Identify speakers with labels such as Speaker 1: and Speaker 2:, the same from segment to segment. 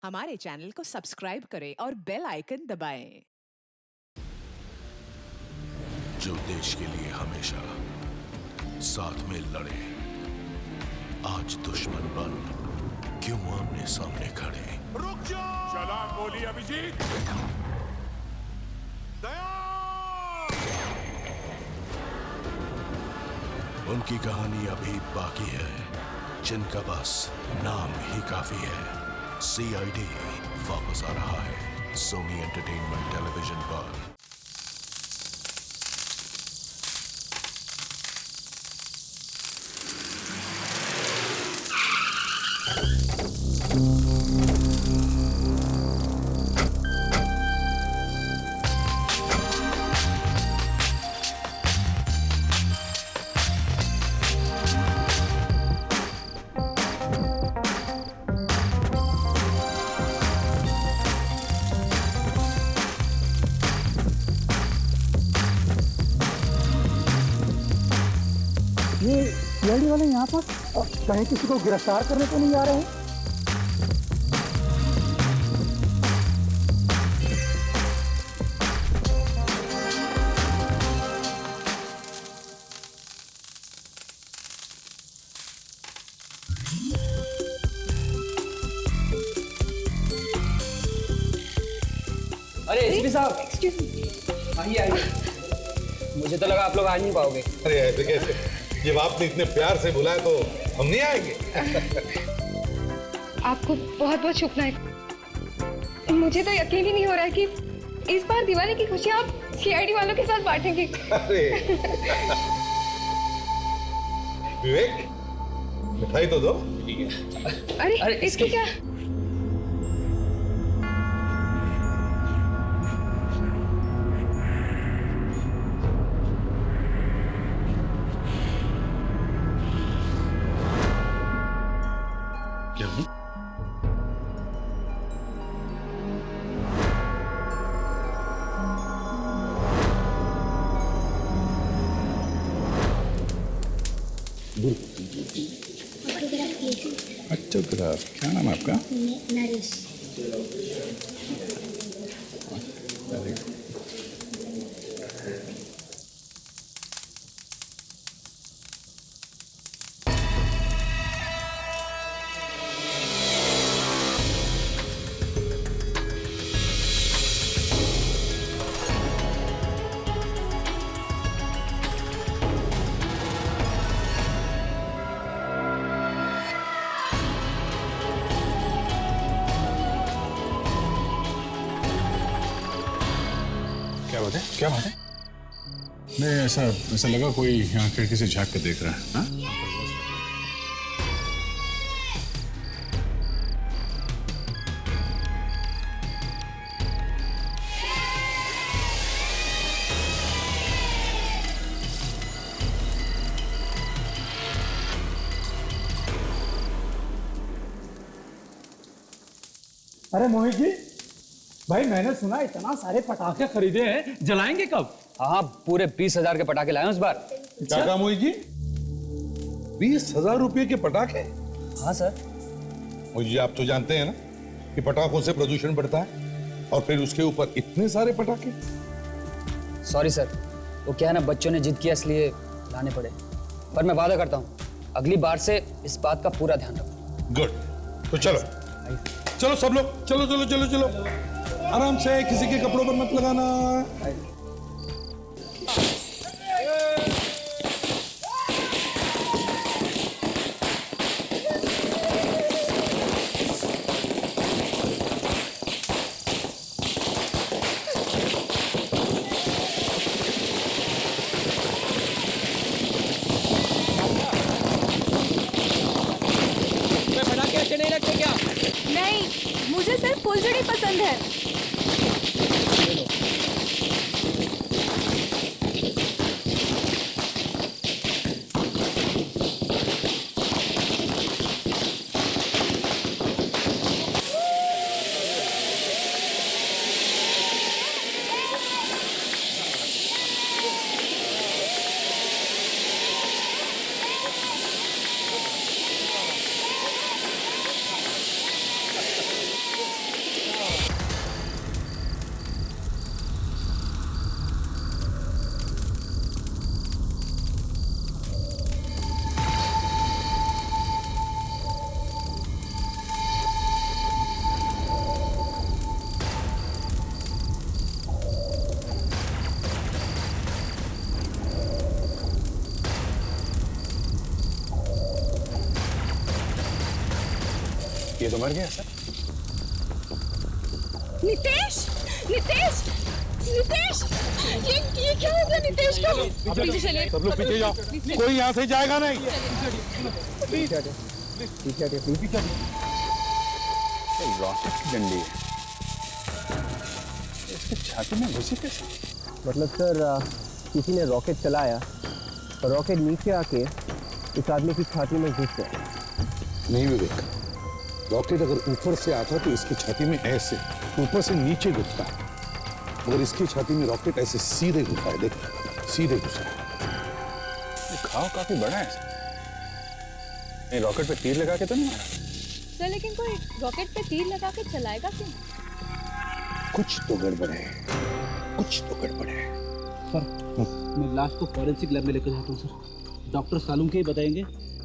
Speaker 1: हमारे चैनल को सब्सक्राइब करें और बेल आइकन दबाएं।
Speaker 2: जो देश के लिए हमेशा साथ में लड़े, आज दुश्मन बन क्यों आमने सामने खड़े।
Speaker 3: रुक जाओ! चला गोली अभिजीत! दया!
Speaker 2: उनकी कहानी अभी बाकी है, जिनका बस नाम ही काफी है। सीआईडी वापस आ रहा है सोनी एंटरटेनमेंट टेलीविजन पर।
Speaker 4: ये सीआईडी वाले यहाँ पर कहीं किसी को गिरफ्तार करने तो नहीं आ रहे हैं?
Speaker 5: अरे एसपी साहब, आइए आइए। मुझे तो लगा आप लोग आ नहीं पाओगे।
Speaker 3: अरे ऐसे कैसे? जब आपने इतने प्यार से बुलाया तो हम नहीं आएंगे।
Speaker 6: आपको बहुत बहुत शुक्रिया। मुझे तो यकीन ही नहीं हो रहा है कि इस बार दिवाली की खुशी आप सीआईडी वालों के साथ बांटेंगे।
Speaker 3: अरे विवेक, मिठाई तो दो।
Speaker 6: अरे इसकी क्या?
Speaker 3: क्या हुआ?
Speaker 7: ऑटोग्राफ, क्या नाम है आपका?
Speaker 8: नरेश।
Speaker 7: क्या बात है? क्या बात है? नहीं, ऐसा लगा कोई यहाँ खिड़की से झांक के देख रहा है। हाँ?
Speaker 4: अरे मोहित जी, भाई मैंने सुना इतना सारे पटाखे खरीदे हैं, जलाएंगे कब?
Speaker 5: हाँ, पूरे 20,000 के पटाखे लाए हैं इस बार।
Speaker 3: क्या कहा मोहित जी? 20,000 रुपए के पटाखे?
Speaker 5: हाँ सर।
Speaker 3: मोहित जी, आप तो जानते हैं ना कि पटाखों से प्रदूषण बढ़ता है, और फिर उसके ऊपर इतने सारे पटाखे।
Speaker 5: सॉरी सर, वो क्या है ना, बच्चों ने जिद किया इसलिए लाने पड़े। पर मैं वादा करता हूँ अगली बार से इस बात का पूरा ध्यान रखूँ।
Speaker 3: गुड, तो चलो चलो सब लोग, चलो चलो चलो चलो, आराम से, किसी के कपड़ों पर मत लगाना।
Speaker 5: पटाखे अच्छे नहीं लगते क्या?
Speaker 6: नहीं, मुझे सिर्फ फुलझड़ी पसंद है।
Speaker 7: ये तो मर गया सर।
Speaker 6: नितेश, नितेश, नितेश, ये क्या हो गया नितेश को? पीछे चलिए।
Speaker 3: सब लोग पीछे जाओ, कोई यहाँ से जाएगा नहीं।
Speaker 7: रॉकेट की डंडी है, इसकी छाती में घुसी कैसे?
Speaker 8: मतलब सर किसी ने रॉकेट चलाया और रॉकेट नीचे आके इस आदमी की छाती में घुस गया।
Speaker 3: नहीं विवेक, रॉकेट अगर ऊपर से आता तो इसकी छाती में ऐसे ऊपर से नीचे घुसता है, मगर इसकी छाती में रॉकेट ऐसे सीधे घुसा है। देख, सीधे घुसा है।
Speaker 7: ये घाव काफी बड़ा है। ये रॉकेट पे तीर लगा के तो नहीं मारा?
Speaker 6: सर लेकिन कोई रॉकेट पे तीर लगा के चलाएगा क्यों?
Speaker 3: कुछ तो गड़बड़ है, कुछ तो गड़बड़ है।
Speaker 9: सर मैं लाश को फॉरेंसिक लैब में लेकर जाता हूँ सर। डॉक्टर सालूम के ही बताएंगे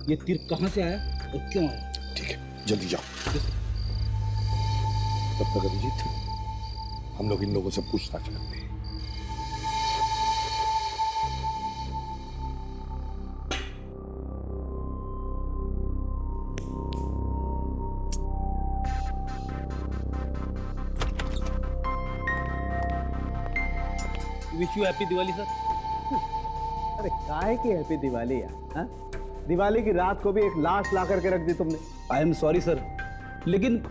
Speaker 9: ये तीर कहाँ से आया और क्यों आया।
Speaker 3: ठीक है, जल्दी जाओ। तब तक अभिजीत, हम लोग इन लोगों से पूछताछ करते हैं।
Speaker 9: Wish you happy Diwali sir.
Speaker 8: अरे काहे की हैप्पी दिवाली यार? हाँ? दिवाली की रात को भी एक लाश ला करके रख दी तुमने।
Speaker 9: आई एम सॉरी सर, लेकिन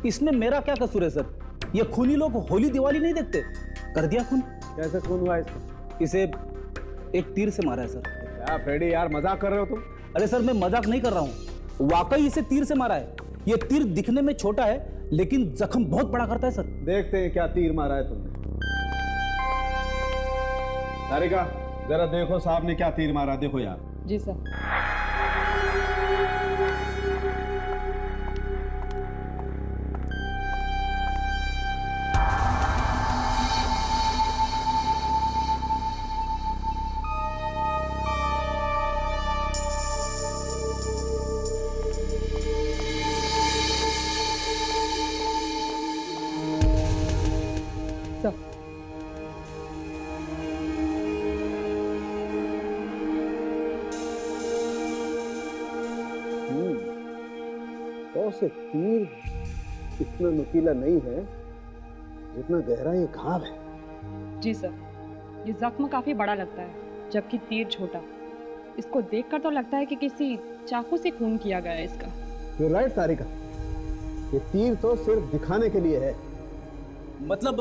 Speaker 9: इसमें मेरा क्या कसूर है सर? ये खूनी लोग होली दिवाली नहीं देखते, कर दिया खून।
Speaker 8: कैसे खून हुआ इसको?
Speaker 9: इसे एक तीर से मारा है सर।
Speaker 8: क्या फ्रेडी यार, मजाक कर रहे हो तुम?
Speaker 9: अरे सर मैं मजाक नहीं कर रहा हूँ, वाकई इसे तीर से मारा है। ये तीर दिखने में छोटा है लेकिन जख्म बहुत बड़ा करता है सर।
Speaker 8: देखते हैं क्या तीर मारा है तुमने। तारिका जरा देखो साहब ने क्या तीर मारा, देखो यार।
Speaker 6: जी सर।
Speaker 8: तो से तीर इतना नुकीला नहीं है जितना गहरा ये घाव है।
Speaker 10: जी सर, ये जख्म काफी बड़ा लगता है जबकि तीर छोटा। इसको देखकर तो लगता है कि किसी चाकू से खून किया गया है इसका।
Speaker 8: You're right, तारिका, ये तीर तो सिर्फ दिखाने के लिए है।
Speaker 9: मतलब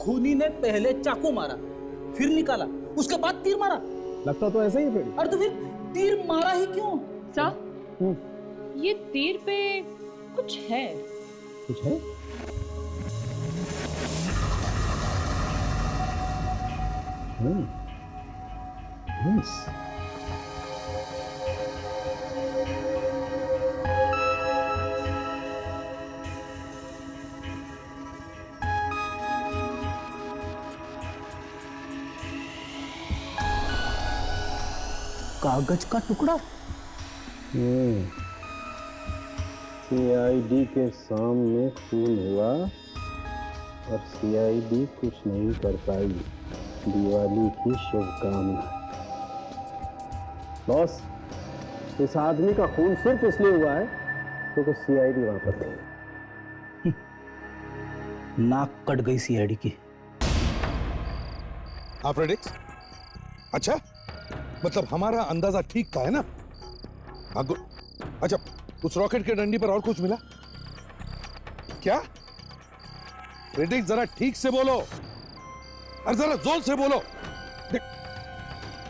Speaker 9: खूनी ने पहले चाकू मारा, फिर निकाला, उसके बाद तीर मारा।
Speaker 8: लगता तो ऐसा ही फ्रेडी।
Speaker 9: अरे तो फिर तीर मारा ही क्यों?
Speaker 10: सर ये तीर पे कुछ है।
Speaker 8: कुछ है?
Speaker 9: कागज का टुकड़ा।
Speaker 8: सीआईडी के सामने खून हुआ और सीआईडी कुछ नहीं कर पाई। दिवाली की शुभकामना। बॉस, इस आदमी का खून सिर्फ इसलिए हुआ है क्योंकि सीआईडी वहां पर थी।
Speaker 9: नाक कट गई सीआईडी की।
Speaker 3: हाँ फ्रेडिक्स, अच्छा मतलब हमारा अंदाजा ठीक था, है ना? अच्छा, उस रॉकेट के डंडी पर और कुछ मिला क्या? फ्रेडिक्स जरा ठीक से बोलो और जरा जोर से बोलो।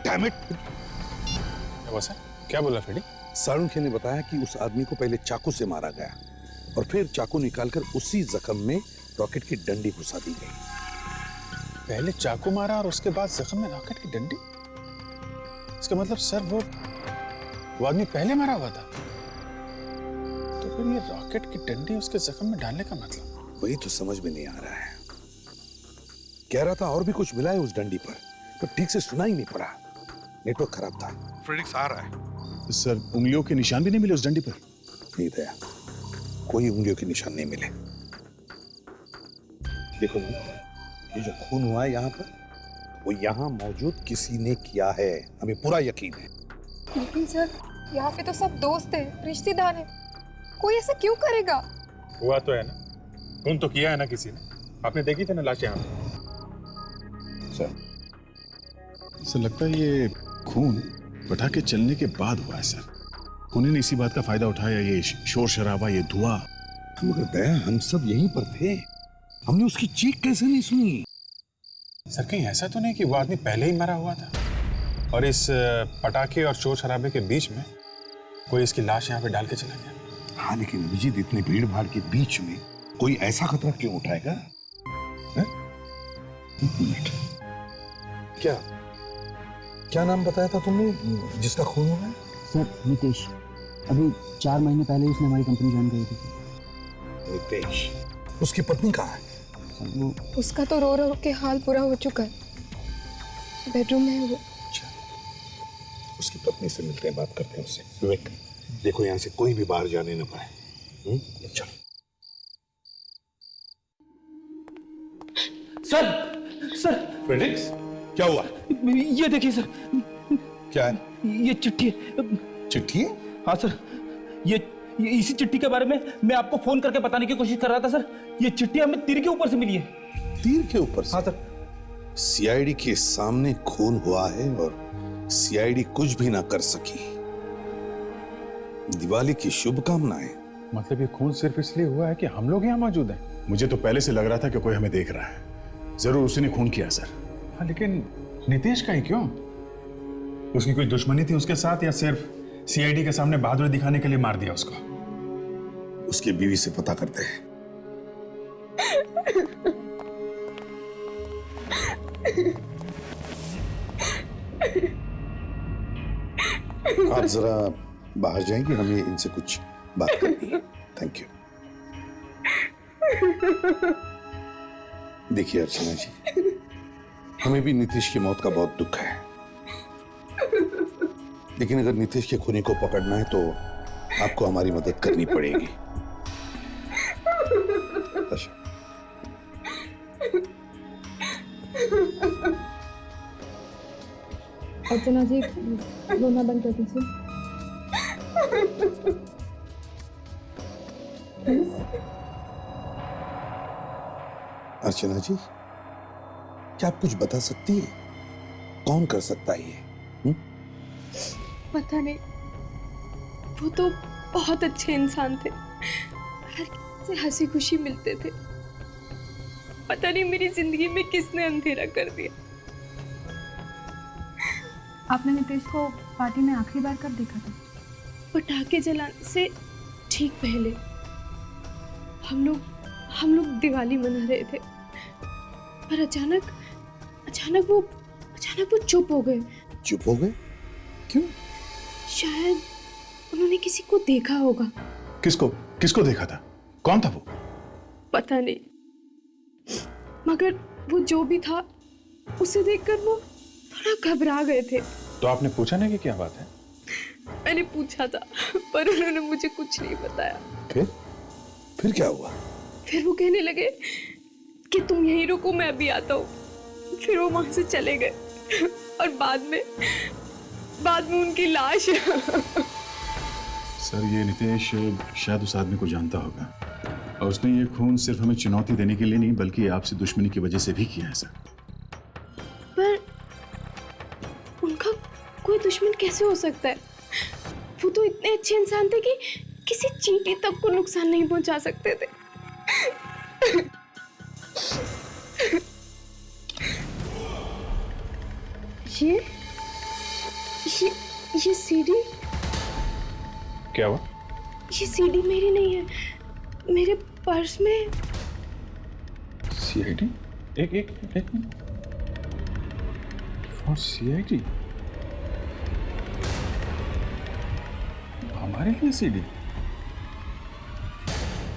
Speaker 3: Damn it.
Speaker 7: क्या हुआ सर? क्या बोला फ्रेडी?
Speaker 3: सारुंखे ने बताया कि उस आदमी को पहले चाकू से मारा गया और फिर चाकू निकालकर उसी जख्म में रॉकेट की डंडी घुसा दी गई।
Speaker 7: पहले चाकू मारा और उसके बाद जख्म में रॉकेट की डंडी? इसका मतलब सर वो आदमी पहले मारा हुआ था, तो फिर ये रॉकेट की डंडी उसके जख्म में डालने का मतलब?
Speaker 3: वही तो समझ में नहीं आ रहा है। कह रहा था और भी कुछ मिला है उस डंडी पर, तो ठीक से सुना ही नहीं पड़ा, नेटवर्क खराब था। फ्रेडिक्स आ रहा है।
Speaker 7: सर उंगलियों के निशान भी नहीं मिले उस डंडी पर?
Speaker 3: नहीं दया, कोई उंगलियों के निशान नहीं मिले। देखो ये जो खून हुआ है यहाँ पर, वो यहाँ मौजूद किसी ने किया है, हमें पूरा यकीन है।
Speaker 6: लेकिन सर यहाँ पे तो सब दोस्त हैं, रिश्तेदार हैं। कोई ऐसा क्यों करेगा?
Speaker 7: हुआ तो है ना, खून तो किया है ना किसी ने। आपने देखी थी ना लाश यहाँ पे। सर, ऐसा लगता है ये खून पटाखे चलने के बाद हुआ है सर। उन्हीं ने इसी बात का फायदा उठाया, ये शोर शराबा, ये धुआं।
Speaker 3: मगर दया, हम सब यहीं पर थे, हमने उसकी चीख कैसे नहीं सुनी?
Speaker 7: सर कहीं ऐसा तो नहीं कि वो आदमी पहले ही मरा हुआ था और इस पटाखे और शोर शराबे के बीच में कोई इसकी लाश यहाँ पे डाल के चला गया?
Speaker 3: हाँ, लेकिन अभिजीत, इतनी भीड़ भाड़ के बीच में कोई ऐसा खतरा क्यों उठाएगा? एक मिनट, क्या नाम बताया था तुमने जिसका खून हुआ है?
Speaker 5: सर नितेश, अभी 4 महीने पहले उसने हमारी कंपनी ज्वाइन करी थी।
Speaker 3: नितेश, उसकी पत्नी कहाँ है?
Speaker 5: सर वो
Speaker 6: उसका तो रो रो के हाल पूरा हो चुका है, बेडरूम में है वो।
Speaker 3: अच्छा, उसकी पत्नी से मिलते हैं, बात करते हैं उससे। विवेक, देखो यहाँ से कोई भी बाहर जाने न पाए। चलो।
Speaker 4: सर
Speaker 3: फेलिक्स, क्या हुआ?
Speaker 4: ये देखिए सर,
Speaker 3: क्या है?
Speaker 4: ये चिट्ठी है।
Speaker 3: चिट्ठी है?
Speaker 4: हाँ सर, ये इसी चिट्ठी के बारे में मैं आपको फोन करके बताने की कोशिश कर रहा था सर। ये चिट्ठी हमें तीर के ऊपर से मिली है।
Speaker 3: तीर के ऊपर से?
Speaker 4: हाँ सर।
Speaker 3: सीआईडी के सामने खून हुआ है और सीआईडी कुछ भी ना कर सकी। दिवाली की शुभकामनाएं।
Speaker 7: मतलब ये खून सिर्फ इसलिए हुआ है कि हम लोग यहाँ मौजूद हैं? मुझे तो पहले से लग रहा था कि कोई हमें देख रहा है। जरूर उसी ने खून किया सर। हाँ, लेकिन नितेश का ही क्यों? उसकी कोई दुश्मनी थी उसके साथ या सिर्फ सीआईडी के सामने बहादुरी दिखाने के लिए मार दिया उसको?
Speaker 3: उसकी बीवी से पता करते हैं। आप जरा बाहर जाएंगे, हमें इनसे कुछ बात करनी है। Thank you. देखिए अर्चना जी, हमें भी नीतीश की मौत का बहुत दुख है, लेकिन अगर नीतीश के खूनी को पकड़ना है तो आपको हमारी मदद करनी पड़ेगी। अच्छा।
Speaker 6: अर्चना जी, रोना बंद कर दीजिए।
Speaker 3: अर्चना जी, क्या आप कुछ बता सकती हैं? कौन कर सकता है ये?
Speaker 6: पता नहीं, वो तो बहुत अच्छे इंसान थे, हर किसी से हंसी खुशी मिलते थे। पता नहीं मेरी जिंदगी में किसने अंधेरा कर दिया।
Speaker 11: आपने नितेश को पार्टी में आखिरी बार कब देखा था?
Speaker 6: पटाखे जलाने से ठीक पहले हम लोग दिवाली मना रहे थे, पर अचानक वो चुप हो गए।
Speaker 3: चुप हो गए? क्यों?
Speaker 6: शायद उन्होंने किसी को देखा होगा।
Speaker 7: किसको देखा था? कौन था वो?
Speaker 6: पता नहीं, मगर वो जो भी था उसे देखकर वो थोड़ा घबरा गए थे।
Speaker 7: तो आपने पूछा नहीं कि क्या बात है?
Speaker 6: मैंने पूछा था, पर उन्होंने मुझे कुछ नहीं बताया।
Speaker 3: फिर क्या हुआ?
Speaker 6: फिर वो कहने लगे कि तुम यहीं रुको, मैं अभी आता हूँ। फिर वो वहां से चले गए और बाद में उनकी लाश।
Speaker 7: सर, ये नितेश शायद उस आदमी को जानता होगा और उसने ये खून सिर्फ हमें चुनौती देने के लिए नहीं बल्कि आपसे दुश्मनी की वजह से भी किया है सर।
Speaker 6: पर उनका कोई दुश्मन कैसे हो सकता है? वो तो इतने अच्छे इंसान थे कि किसी चींटी तक को नुकसान नहीं पहुंचा सकते थे। ये सीडी?
Speaker 7: क्या हुआ?
Speaker 6: ये सीडी मेरी नहीं है, मेरे पर्स में।
Speaker 7: सीआईडी? एक मिनट। और सीआईडी? हमारे लिए सीडी?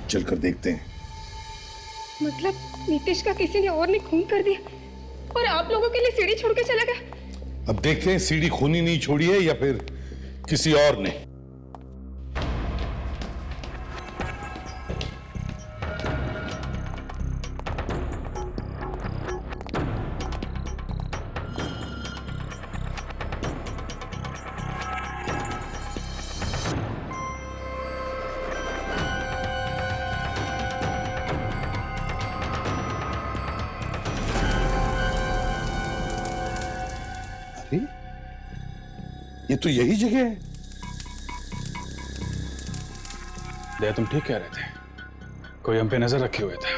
Speaker 3: चलकर देखते हैं।
Speaker 6: मतलब नीतीश का किसी ने और ने खून कर दिया और आप लोगों के लिए सीडी छोड़ के चला गया।
Speaker 3: अब देखते हैं सीडी खूनी नहीं छोड़ी है या फिर किसी और ने। ये तो यही जगह है।
Speaker 7: दया, तुम ठीक कह रहे थे, कोई हम पे नजर रखे हुए था।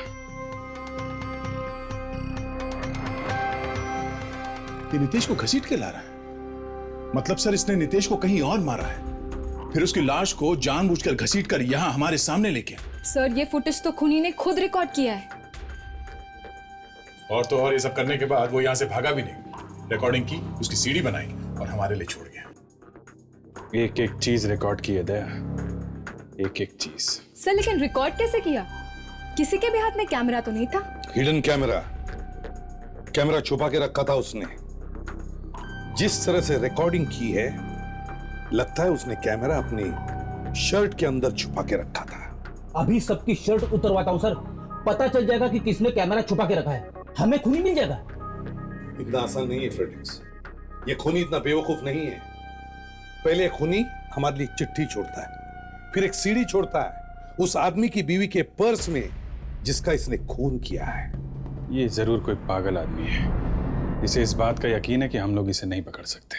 Speaker 7: ये नितेश को घसीट के ला रहा है। मतलब सर, इसने नितेश को कहीं और मारा है, फिर उसकी लाश को जानबूझकर घसीटकर यहां हमारे सामने लेके।
Speaker 12: सर, ये फुटेज तो खूनी ने खुद रिकॉर्ड किया है।
Speaker 7: और तो और ये सब करने के बाद वो यहां से भागा भी नहीं। रिकॉर्डिंग की, उसकी सीडी बनाई और हमारे लिए छोड़ गया। एक एक चीज रिकॉर्ड की है दया, एक एक चीज।
Speaker 12: सर, लेकिन रिकॉर्ड कैसे किया? किसी के भी हाथ में कैमरा तो नहीं था।
Speaker 3: हिडन कैमरा छुपा के रखा था उसने। जिस तरह से रिकॉर्डिंग की है, लगता है उसने कैमरा अपनी शर्ट के अंदर छुपा के रखा था।
Speaker 9: अभी सबकी शर्ट उतरवाता हूं सर, पता चल जाएगा कि किसने कैमरा छुपा के रखा है, हमें खूनी मिल जाएगा।
Speaker 3: इतना आसान नहीं है फ्रेडरिक्स, ये खूनी इतना बेवकूफ नहीं है। पहले खूनी हमारे लिए चिट्ठी छोड़ता है, फिर एक सीडी छोड़ता है उस आदमी की बीवी के पर्स में जिसका इसने खून किया है।
Speaker 7: ये जरूर कोई पागल आदमी है, इसे इस बात का यकीन है कि हम लोग इसे नहीं पकड़ सकते।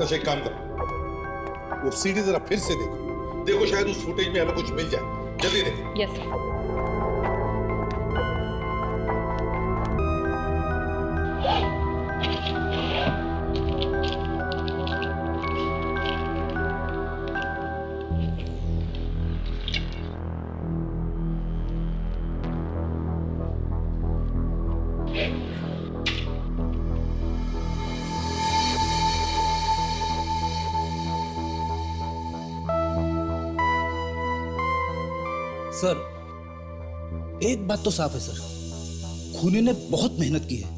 Speaker 3: तो एक काम करो, वो सीडी जरा फिर से देखो शायद उस फुटेज में हमें कुछ मिल जाए। जल्दी देखो।
Speaker 10: Yes sir.
Speaker 9: सर, एक बात तो साफ है सर, खूनी ने बहुत मेहनत की है।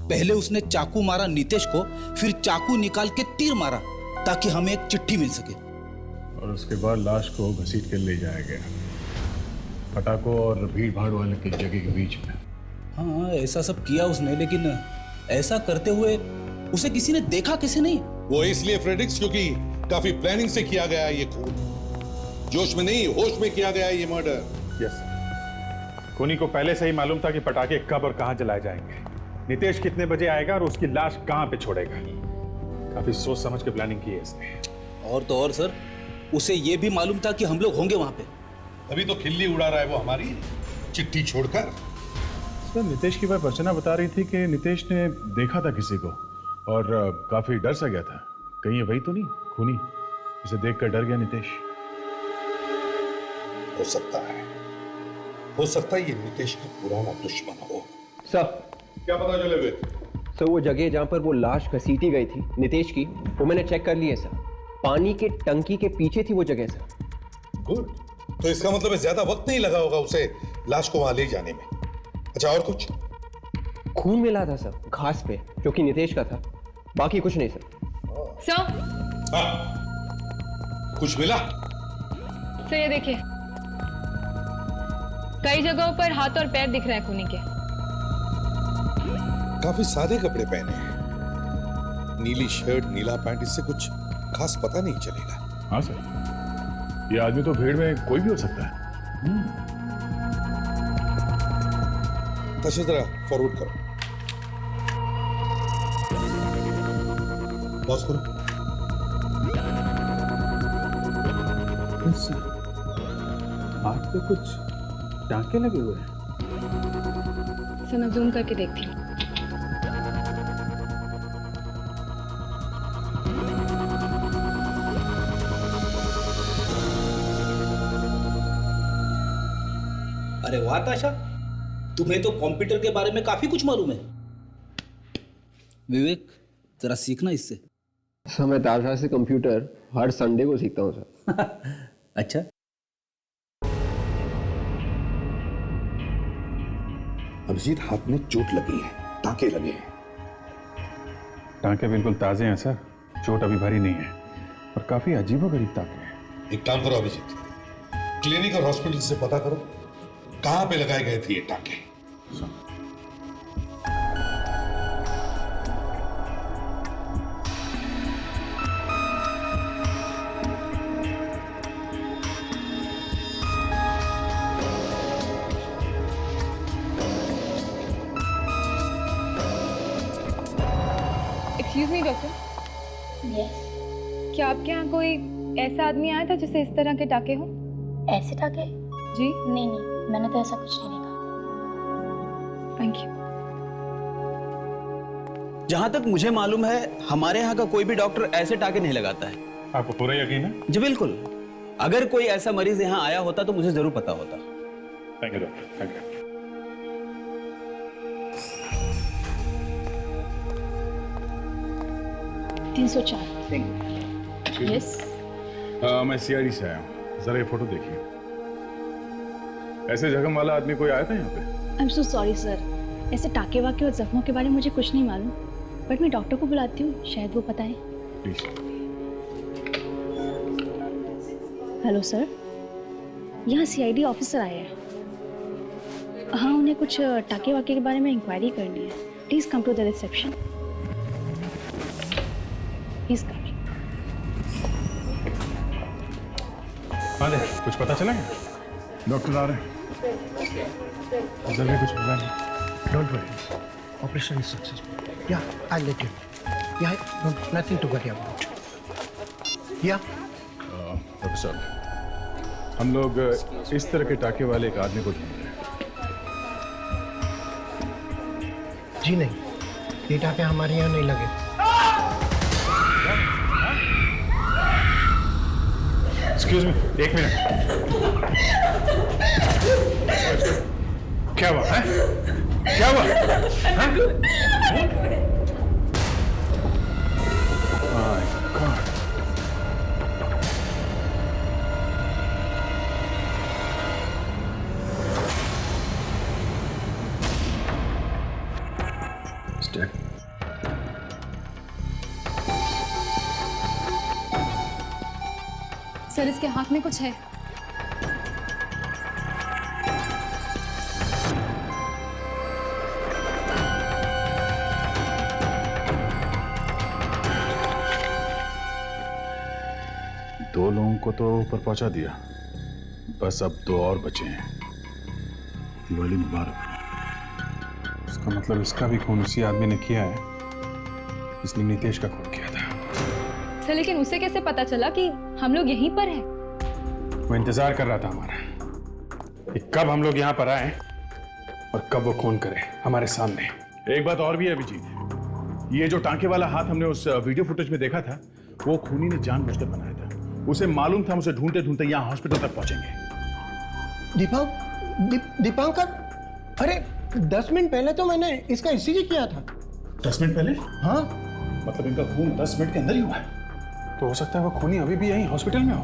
Speaker 9: पहले उसने चाकू मारा नितेश को, फिर चाकू निकाल के तीर मारा ताकि हमें एक चिट्ठी मिल सके,
Speaker 7: और उसके बाद लाश को घसीट के ले जाया गया पटाखों और भीड़ भाड़ वाले की जगह के बीच में।
Speaker 9: हाँ, ऐसा सब किया उसने, लेकिन ऐसा करते हुए उसे किसी ने देखा कैसे नहीं?
Speaker 3: वो इसलिए फ्रेडरिक्स, क्योंकि काफी प्लानिंग से किया गया है ये खून। जोश में नहीं, होश में किया गया है ये मर्डर।
Speaker 7: यस सर, खूनी को पहले से ही मालूम था कि पटाखे कब और कहां जलाए जाएंगे, नितेश कितने बजे आएगा और उसकी लाश कहां पे छोड़ेगा। काफी सोच समझ के प्लानिंग की है इसने।
Speaker 9: और तो और सर, उसे यह भी मालूम था कि हम लोग होंगे वहां पे।
Speaker 3: अभी तो खिल्ली उड़ा रहा है वो हमारी, चिट्ठी छोड़कर।
Speaker 7: सर, नितेश की वाइफ अर्चना बता रही थी कि नितेश ने देखा था किसी को और काफी डर सा गया था। कहीं ये वही तो नहीं खूनी, इसे देखकर डर गया नितेश।
Speaker 3: हो सकता है ये नितेश का पुराना दुश्मन हो।
Speaker 13: सर,
Speaker 3: क्या पता चले हुए?
Speaker 13: सर, वो जगह जहां पर वो लाश घसीटी गई थी नितेश की, वो मैंने चेक कर ली है सर। पानी के टंकी के पीछे थी वो जगह सर।
Speaker 3: गुड, तो इसका मतलब है ज्यादा वक्त नहीं लगा होगा उसे लाश को वहां ले जाने में। अच्छा, और कुछ?
Speaker 13: खून मिला था सर घास पे, जो कि नितेश का था, बाकी कुछ नहीं सर।
Speaker 10: सर,
Speaker 3: कुछ मिला?
Speaker 10: सर ये देखिए, कई जगहों पर हाथ और पैर दिख रहे हैं खूनी के।
Speaker 3: काफी सादे कपड़े पहने हैं, नीली शर्ट, नीला पैंट, इससे कुछ खास पता नहीं चलेगा।
Speaker 7: हाँ सर, ये आदमी तो भीड़ में कोई भी हो सकता है।
Speaker 3: तशे जरा फॉरवर्ड करो, पॉज करो।
Speaker 7: हाथ पे कुछ टांके लगे हुए हैं।
Speaker 10: सर, मैं जूम करके देखती हूँ।
Speaker 9: अरे वाह ताशा, तुम्हें तो कंप्यूटर के बारे में काफी कुछ मालूम है। विवेक, जरा सीखना इससे।
Speaker 13: सर, मैं ताशा से कंप्यूटर हर संडे को सीखता हूँ सर।
Speaker 9: अच्छा,
Speaker 3: अभिजीत, हाथ में चोट लगी है, टांके लगे हैं।
Speaker 7: टांके बिल्कुल ताजे हैं सर, चोट अभी भरी नहीं है और काफी अजीबोगरीब टांके हैं।
Speaker 3: एक काम करो अभिजीत, क्लिनिक और हॉस्पिटल से पता करो कहां पे लगाए गए थे ये टाके।
Speaker 12: Excuse me doctor. क्या आपके यहाँ कोई ऐसा आदमी आया था जिसे इस तरह के टाके हो?
Speaker 14: ऐसे टाके?
Speaker 12: जी
Speaker 14: नहीं, मैंने तो ऐसा कुछ नहीं देखा।
Speaker 12: Thank you.
Speaker 9: जहां तक मुझे मालूम है हमारे यहाँ का कोई भी डॉक्टर ऐसे टाके नहीं लगाता है।
Speaker 7: आपको पूरा यकीन है?
Speaker 9: जी बिल्कुल। अगर कोई ऐसा मरीज यहाँ आया होता तो मुझे जरूर पता होता।
Speaker 7: Thank you doctor, thank you.
Speaker 14: 304। Yes.
Speaker 7: मैं सीआईडी से आया हूँ, जरा ये फोटो देखिए। ऐसे जख्म वाला आदमी कोई आया था यहाँ पे?
Speaker 14: I am so sorry sir, ऐसे टाके वाके और जख्मों के बारे में मुझे कुछ नहीं मालूम, बट मैं डॉक्टर को बुलाती हूँ, शायद वो बताएं।
Speaker 7: प्लीज।
Speaker 14: हेलो सर, यहाँ सीआईडी ऑफिसर आए हैं। हाँ, उन्हें कुछ टाके वाके के बारे में इंक्वायरी करनी है। Please come to the reception. Please come.
Speaker 7: हाँ दे, कुछ पता चला क्या? डॉक्टर आ रहे हैं। जल्दी कुछ पता नहीं।
Speaker 15: Don't worry. Operation is successful. Yeah, I'll let you know. Yeah, nothing to worry about. Yeah.
Speaker 7: Doctor साहब, हम लोग इस तरह के टाके वाले एक आदमी को ढूंढ रहे हैं।
Speaker 15: जी नहीं, ये टाके हमारे यहाँ नहीं लगे।
Speaker 7: एक्सक्यूज मी, एक मिनट। क्या हुआ है? क्या हुआ? My God. Step.
Speaker 12: सर, इसके हाथ में कुछ है।
Speaker 7: दो लोगों को तो ऊपर पहुंचा दिया, बस अब दो और बचे हैं। दिवाली मुबारक। इसका मतलब इसका भी खून उसी आदमी ने किया है इसने नितेश का खून किया था।
Speaker 12: सर, लेकिन उसे कैसे पता चला कि हम लोग यहीं पर हैं?
Speaker 7: वो इंतजार कर रहा था हमारा कि कब हम लोग यहाँ पर आए और कब वो खून करे हमारे सामने। एक बात और भी है अभिजीत, ये जो टांके वाला हाथ हमने उस वीडियो फुटेज में देखा था, वो खूनी ने जानबूझकर बनाया था। उसे मालूम था हम उसे ढूंढते ढूंढते यहाँ हॉस्पिटल तक पहुंचेंगे।
Speaker 15: दीपांकर, अरे 10 मिनट पहले तो मैंने इसका ईसीजी किया था।
Speaker 7: 10 मिनट पहले?
Speaker 15: हाँ।
Speaker 7: मतलब इनका खून 10 मिनट के अंदर ही हुआ है। तो हो सकता है वो खूनी अभी भी यहीं हॉस्पिटल में हो।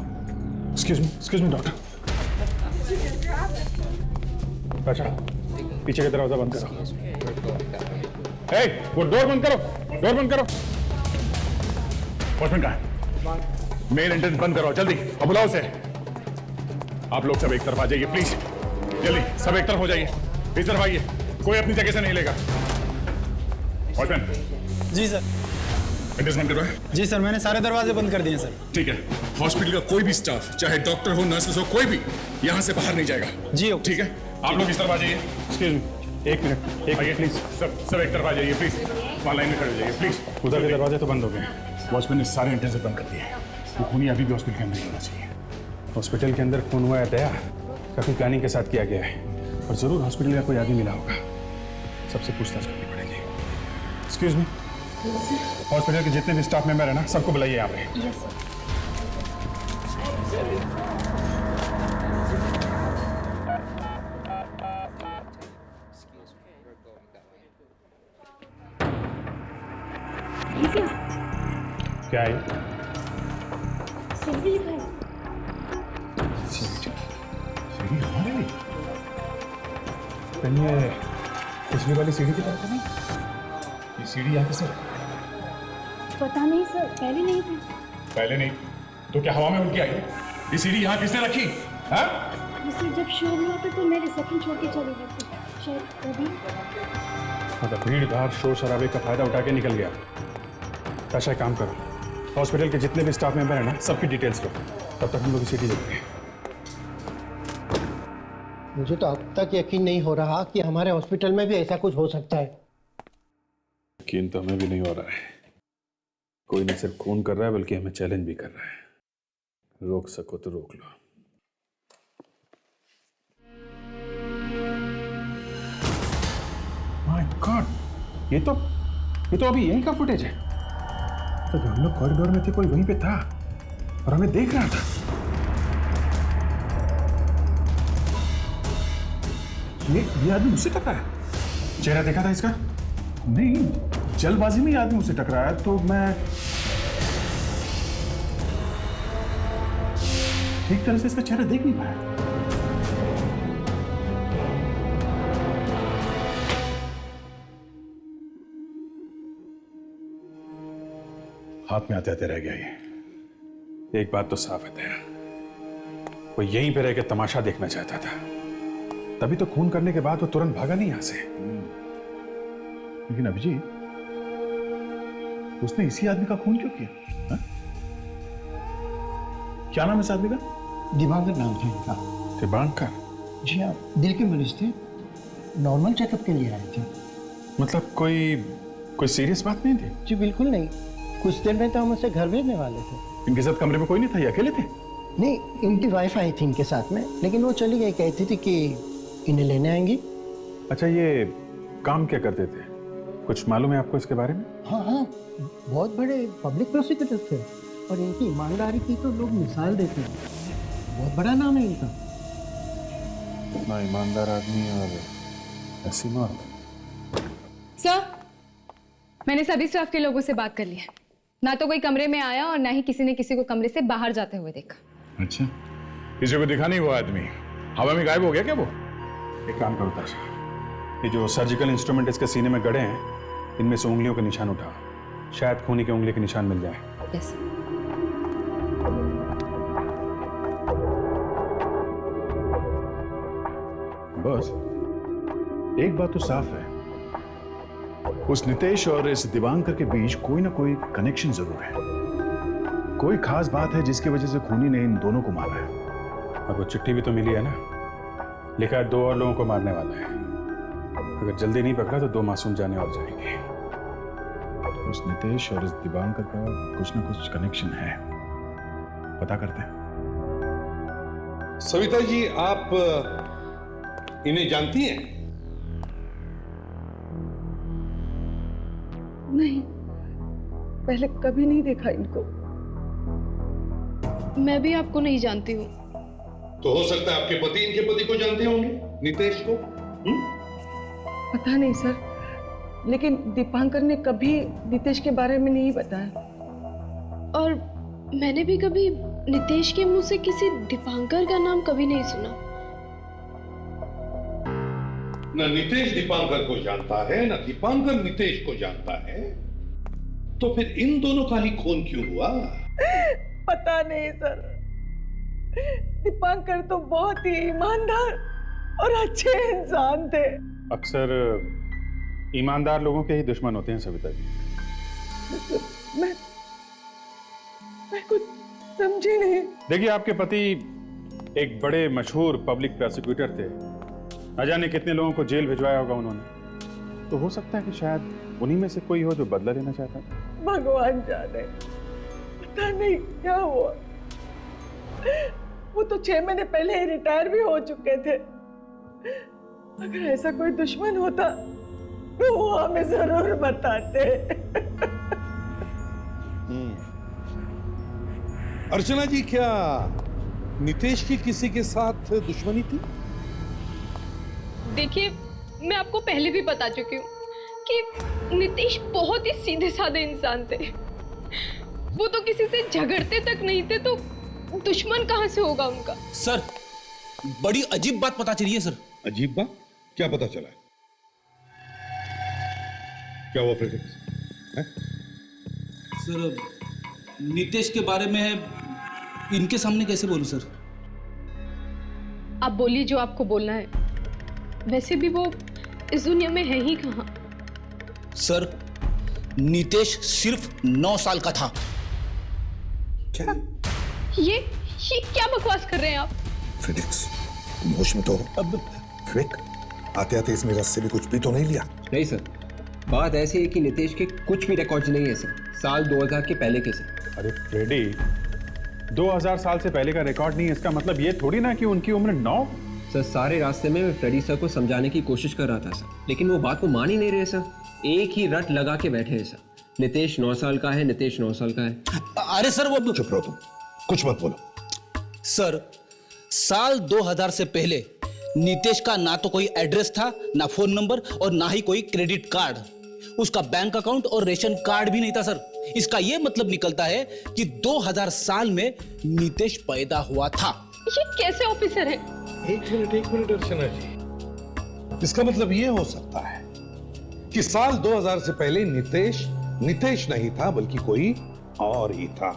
Speaker 7: Excuse me doctor. अच्छा, पीछे का दरवाजा बंद करो। वो डोर बंद करो, डोर बंद करो। वॉचमैन कहाँ है? मेन एंट्रेंस बंद करो जल्दी और बुलाओ उसे। आप लोग सब एक तरफ आ जाइए प्लीज, जल्दी सब एक तरफ हो जाइए। इस तरफ आइए, कोई अपनी जगह से नहीं लेगा। वॉचमैन।
Speaker 5: जी सर।
Speaker 7: एंट्रेंस बंद करो।
Speaker 5: जी सर, मैंने सारे दरवाजे बंद कर दिए सर।
Speaker 7: ठीक है, हॉस्पिटल का कोई भी स्टाफ, चाहे डॉक्टर हो, नर्सेस हो, कोई भी यहाँ से बाहर नहीं जाएगा।
Speaker 5: जी ओके।
Speaker 7: ठीक है, आप लोग इस तरफ आ जाइए। एक्सक्यूज मी, एक मिनट, आइए प्लीज। सब एक तरफ आ जाइए प्लीज, वहाँ लाइन में खड़े हो जाइए प्लीज। उधर के दरवाजे तो बंद हो गए, वॉचमैन ने सारे एंट्रेंस बंद कर दिए। वो खूनी अभी भी हॉस्पिटल के अंदर होना चाहिए। हॉस्पिटल के अंदर खून हुआ है दया, काफी प्लानिंग के साथ किया गया है और जरूर हॉस्पिटल का कोई आदमी मिला होगा। सबसे पूछताछ करनी पड़ेगी। एक्सक्यूज मी, हॉस्पिटल के जितने भी स्टाफ मेंबर है ना, सबको बुलाइए यहाँ पे।
Speaker 14: Yes sir.
Speaker 7: क्या है?
Speaker 14: सीढ़ी है।
Speaker 7: सीढ़ी हमारे लिए? कहीं ये पिछली वाली सीढ़ी की तरफ नहीं? ये सीढ़ी यहाँ से
Speaker 14: पता नहीं सर, पहले नहीं थी।
Speaker 7: पहले नहीं तो क्या हवा में उड़ के आई? ये सीढ़ी यहाँ किसने रखी?
Speaker 14: सर जब शोर हुआ था तो मैं रिसेप्शन छोड़ के चली गई थी, शायद तभी।
Speaker 7: मतलब भीड़ भाड़ शोर शराबे का फायदा उठा के निकल गया। अच्छा एक काम करो, हॉस्पिटल के जितने भी स्टाफ मेंबर हैं ना, सबकी डिटेल्स लो, तब तक हम लोग सीटी देखते हैं।
Speaker 15: मुझे तो अब तक यकीन नहीं हो रहा कि हमारे हॉस्पिटल में भी ऐसा कुछ हो सकता है।
Speaker 7: यकीन तो हमें भी नहीं हो रहा है। कोई न सिर्फ खून कर रहा है बल्कि हमें चैलेंज भी कर रहा है। रोक सको तो रोक लो। माय गॉड, ये तो अभी यहीं का फुटेज है। तो जब हम लोग कॉरिडोर में थे कोई वहीं पे था और हमें देख रहा था। ये आदमी मुझसे टकराया। चेहरा देखा था इसका? नहीं, जल्दबाजी में ये आदमी मुझसे टकराया तो मैं ठीक तरह से इसका चेहरा देख नहीं पाया। हाथ में आते आते रह गया ये। एक बात तो साफ है दया, वो यहीं पे रह के तमाशा देखना चाहता था, तभी तो खून करने के बाद वो तुरंत भागा नहीं यहां से। लेकिन अभिजीत, उसने इसी आदमी का खून क्यों किया? हा? क्या नाम है इस आदमी का?
Speaker 15: दिवांकर नाम था इनका।
Speaker 7: दिवांकर?
Speaker 15: जी हाँ, दिल के मरीज थे, नॉर्मल चेकअप के लिए आए थे।
Speaker 7: मतलब कोई सीरियस बात नहीं थी?
Speaker 15: जी बिल्कुल नहीं, कुछ देर में तो हम उसे घर भेजने वाले थे।
Speaker 7: इनके साथ कमरे में कोई नहीं था, ये अकेले थे?
Speaker 15: नहीं, इनकी वाइफ आई थी इनके साथ में, लेकिन वो चली गई, कहती थी कि इन्हें लेने आएंगी।
Speaker 7: अच्छा, ये काम क्या करते थे, कुछ मालूम है आपको इसके बारे में?
Speaker 15: हाँ, बहुत बड़े पब्लिक प्रोसिक्यूटर थे और इनकी ईमानदारी की तो लोग मिसाल देते हैं। बहुत बड़ा नाम है इनका।
Speaker 7: इतना ईमानदार आदमी और ऐसी मौत।
Speaker 12: सर, मैंने सभी स्टाफ के लोगों से बात कर ली है। ना तो कोई कमरे में आया और ना ही किसी ने किसी को कमरे से बाहर जाते हुए देखा।
Speaker 7: अच्छा, किसी को दिखा नहीं वो आदमी? हवा में गायब हो गया क्या वो? एक काम करो ताशा, ये जो सर्जिकल इंस्ट्रूमेंट इसके सीने में गड़े हैं, इनमें से उंगलियों के निशान उठाओ, शायद खूनी के उंगली के निशान मिल जाए।
Speaker 12: यस।
Speaker 7: बस एक बात तो साफ है, उस नितेश और इस दिवांकर के बीच कोई ना कोई कनेक्शन जरूर है। कोई खास बात है जिसकी वजह से खूनी ने इन दोनों को मारा है। और वो चिट्ठी भी तो मिली है ना, लिखा है 2 और लोगों को मारने वाला है। अगर जल्दी नहीं पकड़ा तो 2 मासूम जाने और जाएंगे। उस नितेश और इस दिवांकर का कुछ ना कुछ कनेक्शन है, पता करते हैं।
Speaker 3: सविता जी, आप इन्हें जानती हैं?
Speaker 16: नहीं, पहले कभी नहीं देखा इनको।
Speaker 6: मैं भी आपको नहीं जानती हूँ।
Speaker 3: तो हो सकता है आपके पति इनके पति को जानते होंगे, नितेश को।
Speaker 16: पता नहीं सर, लेकिन दीपांकर ने कभी नितेश के बारे में नहीं बताया।
Speaker 6: और मैंने भी कभी नितेश के मुंह से किसी दीपांकर का नाम कभी नहीं सुना।
Speaker 3: न नितेश दीपांकर को जानता है, न दीपांकर नितेश को जानता है, तो फिर इन दोनों का ही खून क्यों हुआ?
Speaker 16: पता नहीं सर, दीपांकर तो बहुत ही ईमानदार और अच्छे इंसान थे।
Speaker 7: अक्सर ईमानदार लोगों के ही दुश्मन होते हैं सविता जी।
Speaker 16: मैं कुछ समझी नहीं।
Speaker 7: देखिए, आपके पति एक बड़े मशहूर पब्लिक प्रोसिक्यूटर थे, न जाने कितने लोगों को जेल भिजवाया होगा उन्होंने। तो हो सकता है कि शायद उन्हीं में से कोई हो जो बदला लेना चाहता है।
Speaker 16: भगवान जाने, पता नहीं क्या हुआ। वो तो 6 महीने पहले ही रिटायर भी हो चुके थे। अगर ऐसा कोई दुश्मन होता तो वो हमें जरूर बताते।
Speaker 3: अर्चना जी, क्या नितेश की किसी के साथ दुश्मनी थी?
Speaker 6: देखिए, मैं आपको पहले भी बता चुकी हूँ कि नितेश बहुत ही सीधे साधे इंसान थे। वो तो किसी से झगड़ते तक नहीं थे, तो दुश्मन कहाँ से होगा उनका?
Speaker 9: सर, बड़ी अजीब बात पता चली है सर।
Speaker 3: अजीब बात? क्या पता चला? क्या हुआ फिर?
Speaker 9: सर, नितेश के बारे में इनके सामने कैसे बोलूं सर?
Speaker 6: आप बोलिए जो आपको बोलना है। वैसे भी वो इस दुनिया में है ही कहाँ।
Speaker 9: सर, नितेश सिर्फ 9 साल का था।
Speaker 3: क्या?
Speaker 6: ये क्या बकवास कर रहे हैं आप?
Speaker 3: फेडिक्स, तुम होश में तो हो? अब विक, आते आते इसमें रस से भी कुछ भी तो नहीं लिया?
Speaker 13: नहीं सर, बात ऐसी है कि नितेश के कुछ भी रिकॉर्ड्स नहीं है सर, साल 2000 के पहले के सर।
Speaker 7: अरे फ्रेडी, 2000 साल से पहले का रिकॉर्ड नहीं है, इसका मतलब ये थोड़ी ना कि उनकी उम्र 9।
Speaker 13: सर सारे रास्ते में मैं फ्रेडी सर को समझाने की कोशिश कर रहा था सर, लेकिन वो बात को मान ही नहीं रहे सर। एक ही रट लगा के बैठे हैं सर, नितेश 9 साल का है, नितेश 9 साल का है।
Speaker 9: अरे सर वो
Speaker 3: चुप रहो तुम, कुछ मत बोलो।
Speaker 9: सर, साल 2000 से पहले नितेश का ना तो कोई एड्रेस था, ना फोन नंबर और ना ही कोई क्रेडिट कार्ड। उसका बैंक अकाउंट और रेशन कार्ड भी नहीं था सर। इसका यह मतलब निकलता है कि 2000 साल में नितेश पैदा हुआ था।
Speaker 6: ये कैसे ऑफिसर है?
Speaker 3: एक मिनट अर्चना जी, इसका मतलब ये हो सकता है कि साल 2000 से पहले नितेश नहीं था, बल्कि कोई और ही था।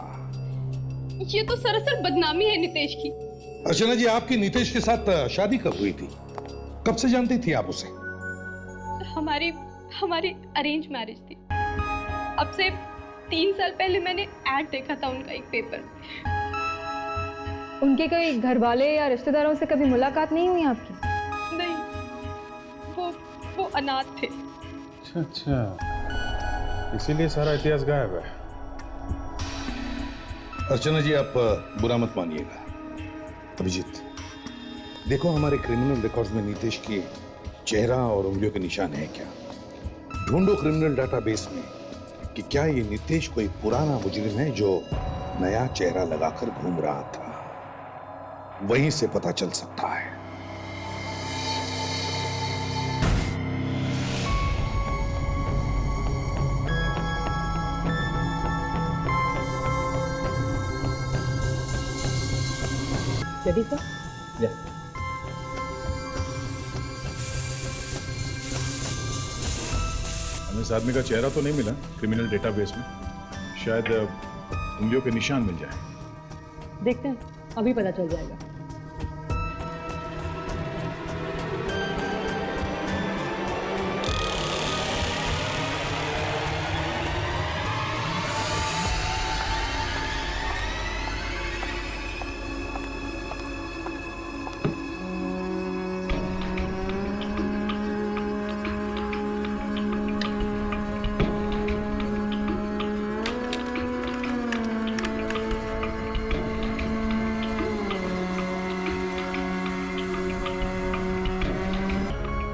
Speaker 6: ये तो सरासर बदनामी है नितेश की।
Speaker 3: अर्चना जी, आपकी नितेश के साथ शादी कब हुई थी? कब से जानती थी आप उसे?
Speaker 6: हमारी अरेंज मैरिज थी। अब से 3 साल पहले मैंने ऐड देखा था उनका एक पेपर।
Speaker 12: उनके कोई घर वाले या रिश्तेदारों से कभी मुलाकात नहीं हुई आपकी?
Speaker 6: नहीं, वो अनाथ थे।
Speaker 7: अच्छा, इसीलिए सारा इतिहास गायब है।
Speaker 3: अर्चना जी, आप बुरा मत मानिएगा। अभिजीत, देखो हमारे क्रिमिनल रिकॉर्ड्स में नितेश की चेहरा और उंगलियों के निशान है क्या? ढूंढो क्रिमिनल डाटाबेस में कि क्या ये नितेश कोई पुराना मुजरिम है जो नया चेहरा लगाकर घूम रहा था। वहीं से पता चल सकता है।
Speaker 10: Ready sir?
Speaker 7: हमें इस आदमी का चेहरा तो नहीं मिला क्रिमिनल डेटाबेस में, शायद उंगलियों के निशान मिल जाए।
Speaker 10: देखते हैं, अभी पता चल जाएगा।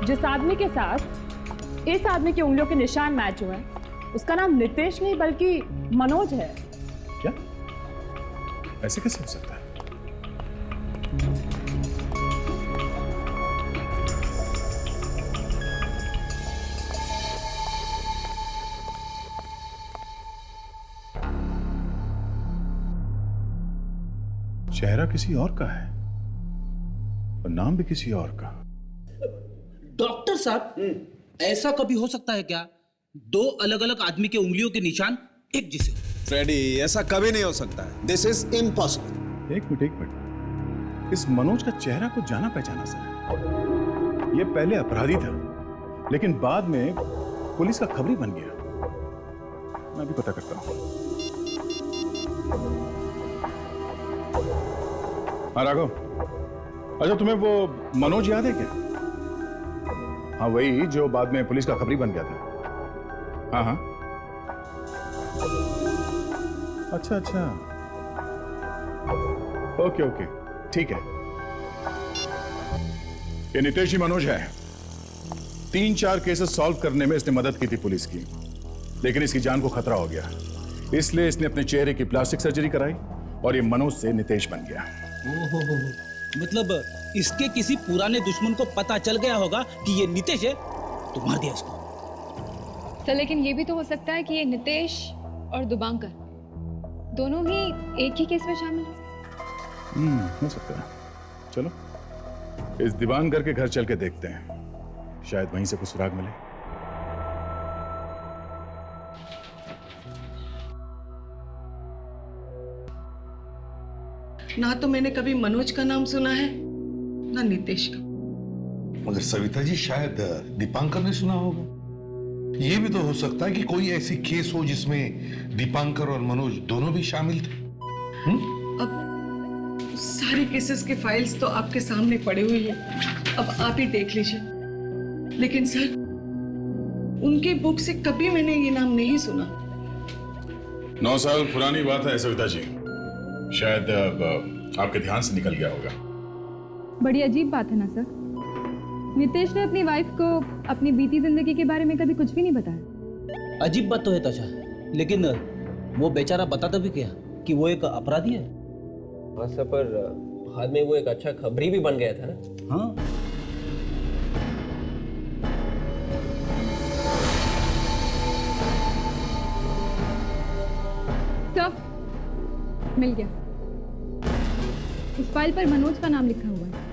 Speaker 10: जिस आदमी के साथ इस आदमी की उंगलियों के निशान मैच हुए हैं, उसका नाम नितेश नहीं बल्कि मनोज है।
Speaker 7: क्या? ऐसे कैसे हो सकता है? चेहरा किसी और का है और नाम भी किसी और का।
Speaker 9: डॉक्टर साहब, ऐसा कभी हो सकता है क्या? 2 अलग अलग आदमी के उंगलियों के निशान एक जैसे हो?
Speaker 17: फ्रेडी, ऐसा कभी नहीं हो सकता है। This is impossible.
Speaker 7: एक मिनट, इस मनोज का चेहरा को जाना पहचाना सा। ये पहले अपराधी था, लेकिन बाद में पुलिस का खबरी बन गया। मैं भी पता करता हूं। हाँ राघव, अच्छा तुम्हें वो मनोज याद है क्या? हाँ, वही जो बाद में पुलिस का खबरी बन गया था। हाँ हाँ, अच्छा, ओके, ठीक है। ये नितेश ही मनोज है। 3-4 केसेस सॉल्व करने में इसने मदद की थी पुलिस की, लेकिन इसकी जान को खतरा हो गया, इसलिए इसने अपने चेहरे की प्लास्टिक सर्जरी कराई और ये मनोज से नितेश बन गया।
Speaker 9: ओहो, मतलब इसके किसी पुराने दुश्मन को पता चल गया होगा कि ये नितेश है, तो मार दिया इसको।
Speaker 12: सर, लेकिन ये भी तो हो सकता है कि ये नितेश और दुबांकर दोनों ही एक ही केस में शामिल हैं।
Speaker 7: हो सकता है। चलो इस दिवानगर के घर चल के देखते हैं, शायद वहीं से कुछ सुराग मिले।
Speaker 16: ना तो मैंने कभी मनोज का नाम सुना है, ना नितेश का।
Speaker 3: मगर सविता जी, शायद दीपांकर ने सुना होगा। ये भी तो हो सकता है कि कोई ऐसी केस हो जिसमें दीपांकर और मनोज दोनों भी शामिल थे।
Speaker 16: अब सारे केसेस के फाइल्स तो आपके सामने पड़े हुए हैं, अब आप ही देख लीजिए। लेकिन सर, उनके बुक से कभी मैंने ये नाम नहीं सुना।
Speaker 18: 9 साल पुरानी बात है सविता जी, शायद आपके ध्यान से निकल गया होगा।
Speaker 12: बड़ी अजीब बात है ना सर, नितेश ने अपनी वाइफ को अपनी बीती जिंदगी के बारे में कभी कुछ भी नहीं बताया।
Speaker 9: अजीब बात तो है ताशा, लेकिन वो बेचारा बताता भी क्या कि वो एक अपराधी है।
Speaker 13: हाँ सर, पर बाद में वो एक अच्छा खबरी भी बन गया था ना।
Speaker 9: हाँ,
Speaker 12: सर मिल गया। उस फाइल पर मनोज का नाम लिखा हुआ है।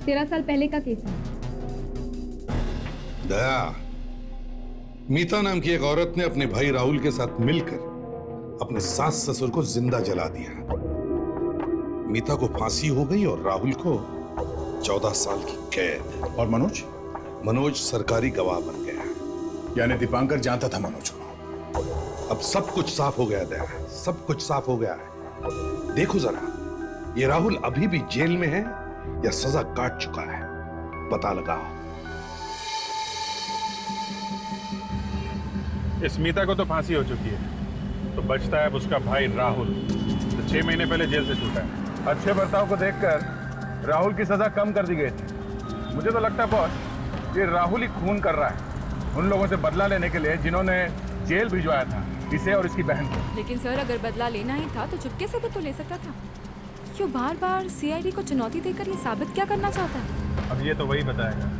Speaker 12: 13 साल पहले का केस है।
Speaker 3: दया, मीता नाम की एक औरत ने अपने भाई राहुल के साथ मिलकर अपने सास ससुर को जिंदा जला दिया। मीता को फांसी हो गई और राहुल को 14 साल की कैद।
Speaker 18: और
Speaker 3: मनोज सरकारी गवाह बन गया।
Speaker 18: यानी दीपांकर जानता था मनोज को।
Speaker 3: अब सब कुछ साफ हो गया दया, सब कुछ साफ हो गया है। देखो जरा, ये राहुल अभी भी जेल में है या सजा काट चुका है, पता लगाओ।
Speaker 19: इस मीता को तो फांसी हो चुकी है, तो बचता है उसका भाई राहुल, जो 6 महीने पहले जेल से छूटा है। अच्छे बर्ताव को देखकर राहुल की सजा कम कर दी गई थी। मुझे तो लगता है बॉस, ये राहुल ही खून कर रहा है उन लोगों से बदला लेने के लिए जिन्होंने जेल भिजवाया था इसे और इसकी बहन को।
Speaker 20: लेकिन सर, अगर बदला लेना ही था तो चुपके से भी तो ले सकता था। क्यों बार बार सीआईडी को चुनौती देकर ये साबित क्या करना चाहता है?
Speaker 19: अब ये तो वही बताएगा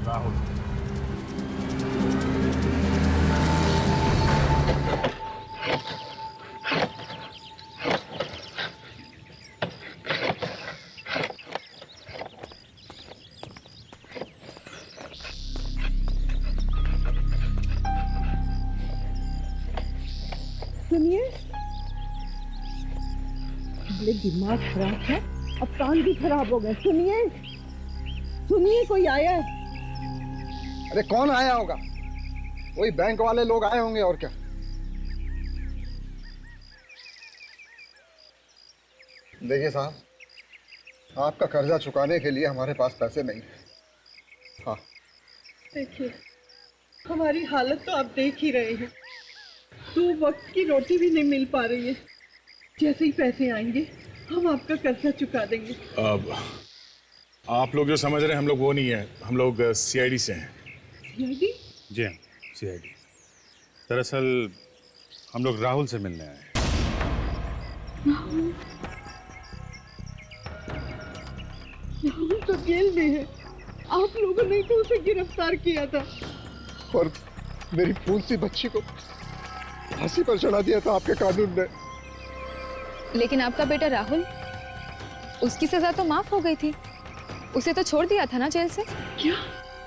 Speaker 19: राहुल।
Speaker 16: सुनिए, ये दिमाग खराब है, अब कान भी खराब हो गए। सुनिए सुनिए, कोई आया है।
Speaker 15: अरे कौन आया होगा? वही बैंक वाले लोग आए होंगे, और क्या। देखिए साहब, आपका कर्जा चुकाने के लिए हमारे पास पैसे नहीं है। हाँ
Speaker 16: देखिए, हमारी हालत तो आप देख ही रहे हैं। 2 वक्त की रोटी भी नहीं मिल पा रही है। जैसे ही पैसे आएंगे हम आपका कर्जा चुका देंगे।
Speaker 18: अब आप लोग जो समझ रहे हैं हम लोग वो नहीं है, हम लोग सीआईडी से हैं।
Speaker 16: सीआईडी?
Speaker 19: जी हाँ, सीआईडी। दरअसल हम लोग राहुल से मिलने आए हैं।
Speaker 16: राहुल तो जेल में है। आप लोगों ने तो उसे गिरफ्तार किया था।
Speaker 15: और मेरी फूल-सी बच्ची को फांसी पर चढ़ा दिया था आपके कानून ने।
Speaker 12: लेकिन आपका बेटा राहुल, उसकी सजा तो माफ हो गई थी। उसे तो छोड़ दिया था ना जेल से?
Speaker 16: क्या?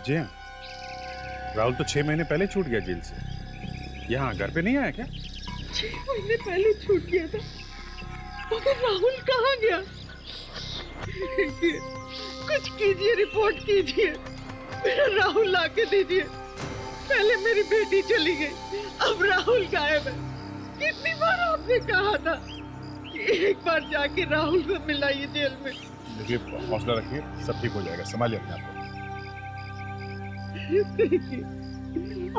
Speaker 19: जी हाँ, राहुल तो 6 महीने पहले छूट गया जेल से। यहाँ घर पे नहीं आया क्या?
Speaker 16: 6 महीने पहले छूट गया था, मगर राहुल कहाँ गया? कुछ कीजिए, रिपोर्ट कीजिए, मेरा राहुल लाके दीजिए। पहले मेरी बेटी चली गई, अब राहुल गायब है। कितनी बार आपने कहा था कि एक बार जाके राहुल को मिलाइए जेल में।
Speaker 19: देखिए, हौसला रखिए, सब ठीक हो जाएगा, संभालिए अपने आप को।
Speaker 16: देखिए,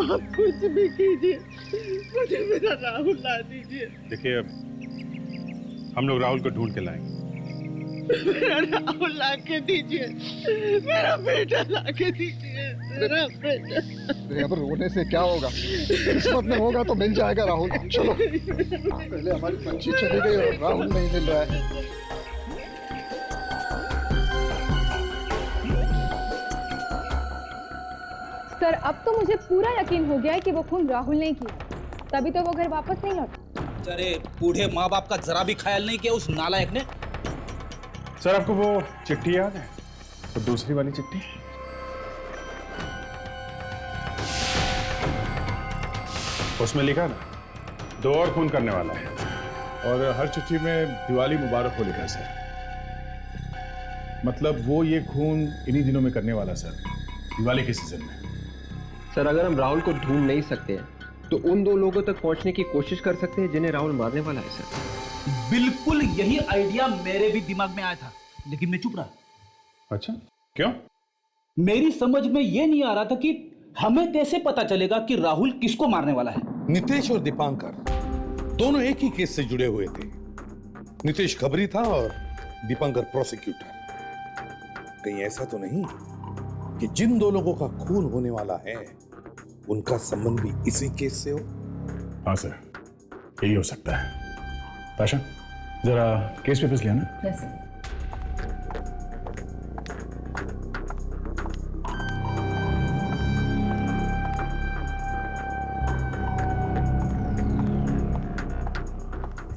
Speaker 16: आप कुछ भी कीजिए, मुझे मेरा राहुल ला दीजिए।
Speaker 19: देखिए, हम लोग राहुल को ढूंढ के लाएंगे।
Speaker 16: मेरा राहुल लाके दीजिए, मेरा बेटा लाके दीजिए, मेरा बेटा।
Speaker 15: अब रोने से क्या होगा? किस्मत में होगा तो मिल जाएगा राहुल। चलो, पहले हमारी बच्ची चली गई और राहुल नहीं मिल रहा है।
Speaker 12: सर, अब तो मुझे पूरा यकीन हो गया है कि वो खून राहुल ने किया, तभी तो वो घर वापस नहीं लौटा।
Speaker 9: अरे बूढ़े माँ बाप का जरा भी ख्याल नहीं किया उस नालायक ने।
Speaker 19: सर, आपको वो चिट्ठी याद है? तो दूसरी वाली चिट्ठी, उसमें लिखा ना 2 और खून करने वाला है, और हर चिट्ठी में दिवाली मुबारक हो लिखा है सर।
Speaker 18: मतलब वो ये खून इन्हीं दिनों में करने वाला सर, दिवाली के सीजन में।
Speaker 13: सर अगर हम राहुल को ढूंढ नहीं सकते हैं तो उन दो लोगों तक पहुंचने की कोशिश कर सकते हैं जिन्हें राहुल मारने वाला है सर।
Speaker 9: बिल्कुल यही आइडिया मेरे भी दिमाग में आया था, लेकिन मैं चुप रहा।
Speaker 18: अच्छा, क्यों?
Speaker 9: मेरी समझ में यह नहीं आ रहा था कि हमें कैसे पता चलेगा कि राहुल किसको मारने वाला है।
Speaker 3: नितेश और दीपांकर दोनों एक ही केस से जुड़े हुए थे। नितेश खबरी था और दीपांकर प्रोसिक्यूटर। कहीं ऐसा तो नहीं कि जिन दो लोगों का खून होने वाला है उनका संबंध भी इसी केस से हो?
Speaker 18: हाँ सर, यही हो सकता है। पाशा, जरा केस पेपर्स लिया ना।
Speaker 12: Yes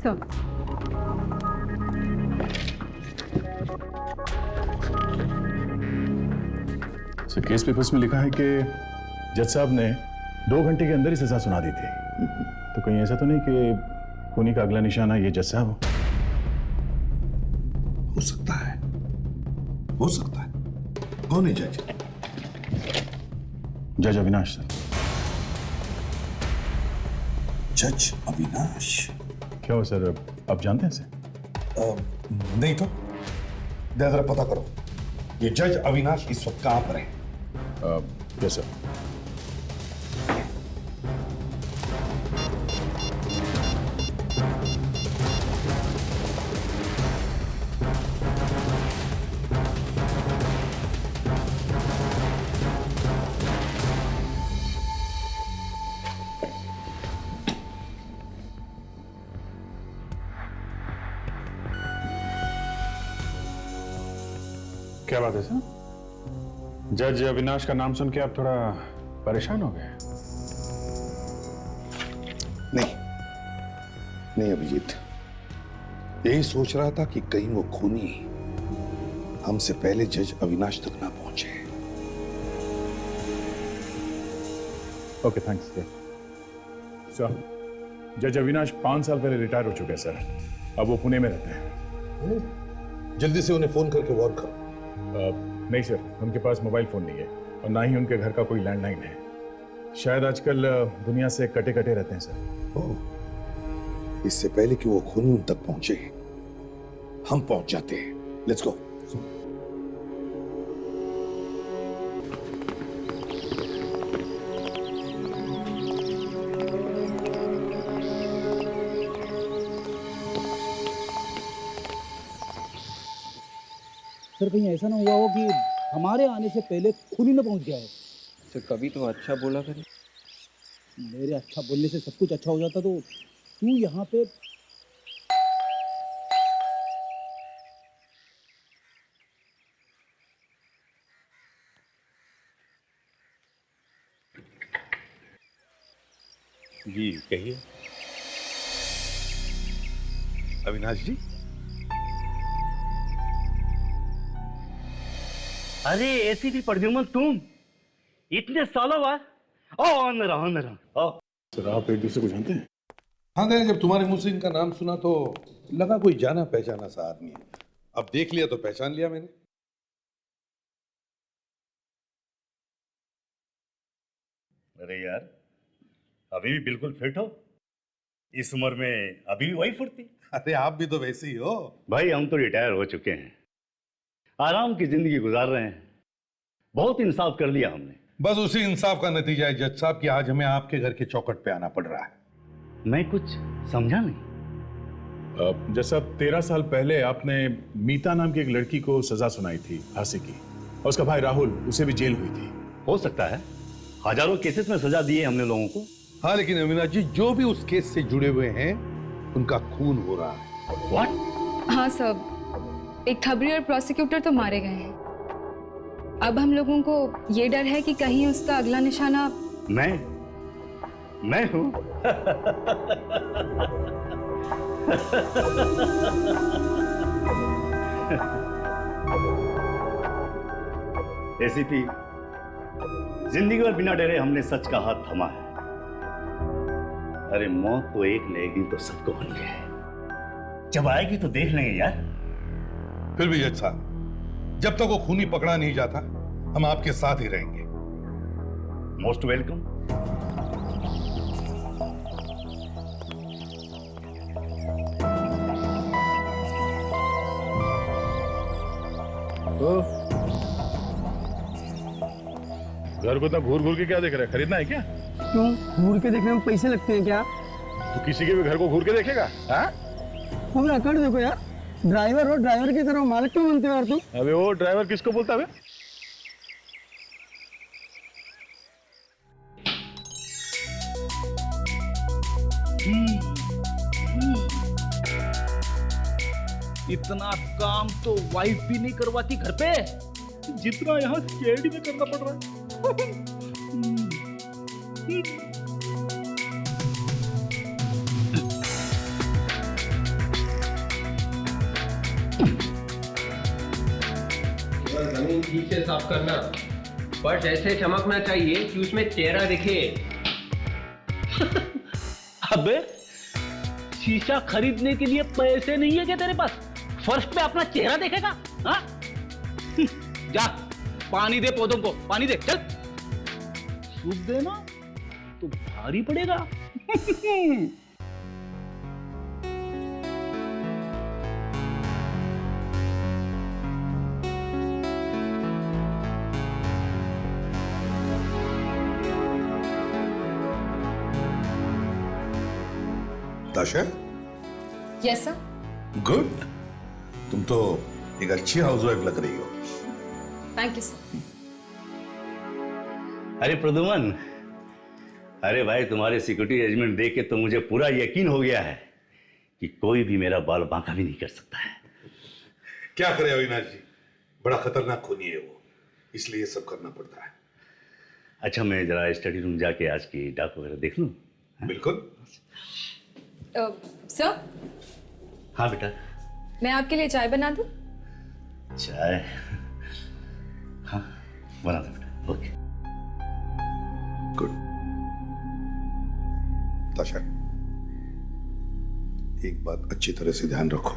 Speaker 12: sir.
Speaker 18: Sir, case papers में लिखा है कि जज साहब ने 2 घंटे के अंदर ही सजा सुना दी थी। तो कहीं ऐसा तो नहीं कि खूनी का अगला निशाना ये जज साहब
Speaker 3: हो सकता है, हो सकता है। कौन है जज?
Speaker 18: जज अविनाश सर।
Speaker 3: जज अविनाश? क्या
Speaker 18: हो सर, आप जानते हैं इसे?
Speaker 3: नहीं तो जरा पता करो ये जज अविनाश इस वक्त कहां पर है।
Speaker 18: Yes sir. क्या बात है सर? जज अविनाश का नाम सुन के आप थोड़ा परेशान हो गए?
Speaker 3: नहीं अभिजीत, यही सोच रहा था कि कहीं वो खूनी हमसे पहले जज अविनाश तक ना पहुंचे।
Speaker 18: Okay, thanks sir. जज अविनाश 5 साल पहले रिटायर हो चुके हैं सर। अब वो पुणे में रहते हैं।
Speaker 3: जल्दी से उन्हें फोन करके वार्न करो।
Speaker 18: नहीं सर, उनके पास मोबाइल फोन नहीं है और ना ही उनके घर का कोई लैंडलाइन है। शायद आजकल दुनिया से कटे कटे रहते हैं सर।
Speaker 3: इससे पहले कि वो खूनी उन तक पहुंचे हम पहुंच जाते हैं। Let's go.
Speaker 9: सर कहीं ऐसा ना हुआ हो कि हमारे आने से पहले खूनी न पहुंच गया हो।
Speaker 13: सर कभी तो अच्छा बोला करें।
Speaker 9: मेरे अच्छा बोलने से सब कुछ अच्छा हो जाता तो तू यहाँ पे।
Speaker 3: जी कहिए। अविनाश जी।
Speaker 21: अरे एसीपी प्रद्युमन, तुम इतने सालों बाद। आओ अंदर आओ, अंदर आओ।
Speaker 18: सर आप एक दूसरे को जानते हैं?
Speaker 3: हाँ, जब तुम्हारे मुंह से इनका नाम सुना तो लगा कोई जाना पहचाना सा आदमी है। अब देख लिया तो पहचान लिया मैंने।
Speaker 21: अरे यार, अभी भी बिल्कुल फिट हो। इस उम्र में अभी भी वही फुर्ती।
Speaker 3: अरे आप भी तो वैसे ही हो
Speaker 21: भाई। हम तो रिटायर हो चुके हैं, आराम की जिंदगी गुजार रहे हैं। बहुत इंसाफ कर लिया हमने।
Speaker 3: बस उसी इंसाफ का नतीजा है जज साहब कि आज हमें आपके घर के चौखट पे आना पड़ रहा है।
Speaker 21: मैं कुछ समझा नहीं।
Speaker 18: जज साहब, 13 साल पहले आपने मीता नाम की एक लड़की को सजा सुनाई थी फांसी की, और उसका भाई राहुल, उसे भी जेल हुई थी।
Speaker 21: हो सकता है, हजारों केसेस में सजा दी है हमने लोगों को।
Speaker 3: हाँ, लेकिन अविनाश जी जो भी उस केस से जुड़े हुए हैं उनका खून हो रहा है।
Speaker 21: व्हाट?
Speaker 12: हाँ सब, एक खबरी और प्रोसिक्यूटर तो मारे गए हैं। अब हम लोगों को ये डर है कि कहीं उसका अगला निशाना
Speaker 21: मैं हूं। एसीपी, जिंदगी भर बिना डरे हमने सच का हाथ थमा है। अरे मौत तो एक न एक दिन तो सबको होनी है। जब आएगी तो देख लेंगे यार।
Speaker 3: फिर भी जज साहब, जब तक वो खूनी पकड़ा नहीं जाता हम आपके साथ ही रहेंगे।
Speaker 21: Most welcome.
Speaker 19: घर को इतना घूर घूर के क्या देख रहा है? खरीदना है क्या?
Speaker 1: क्यों घूर के देखने में पैसे लगते हैं क्या?
Speaker 19: तो किसी के भी घर को घूर के देखेगा? हाँ?
Speaker 1: हम रकड़ देखो यार, ड्राइवर हो, ड्राइवर की तरह मालिक क्यों बनते हो यार तुम?
Speaker 19: अबे वो ड्राइवर किसको बोलता है?
Speaker 4: इतना काम तो वाइफ भी नहीं करवाती घर पे जितना यहाँ सीआईडी में करना पड़ रहा है।
Speaker 13: जमीन ठीक से साफ करना, फर्श ऐसे चमकना चाहिए कि उसमें चेहरा दिखे।
Speaker 4: अबे शीशा खरीदने के लिए पैसे नहीं है क्या तेरे पास? फर्श पे अपना चेहरा देखेगा? हाँ? जा पानी दे पौधों को, पानी दे, चल। सूख देना तो भारी पड़ेगा।
Speaker 3: ताशा,
Speaker 12: यस सर।
Speaker 3: गुड। तुम तो एक अच्छी हाउसवाइफ लग रही हो।
Speaker 12: Thank you sir.
Speaker 21: अरे प्रदुमन, अरे भाई तुम्हारे सिक्योरिटी अरेंजमेंट देख के तो मुझे पूरा यकीन हो गया है कि कोई भी मेरा बाल बांका भी नहीं कर सकता है।
Speaker 3: क्या करे अविनाश जी, बड़ा खतरनाक खूनी है वो, इसलिए ये सब करना पड़ता है।
Speaker 21: अच्छा, मैं जरा स्टडी रूम जाके आज की डाक वगैरह देख लूं?
Speaker 3: बिल्कुल।
Speaker 12: सर,
Speaker 21: हाँ बेटा।
Speaker 12: मैं आपके लिए चाय बना दूं?
Speaker 21: चाय? हाँ बना दो बेटा। Okay
Speaker 3: good. ताशा, एक बात अच्छी तरह से ध्यान रखो,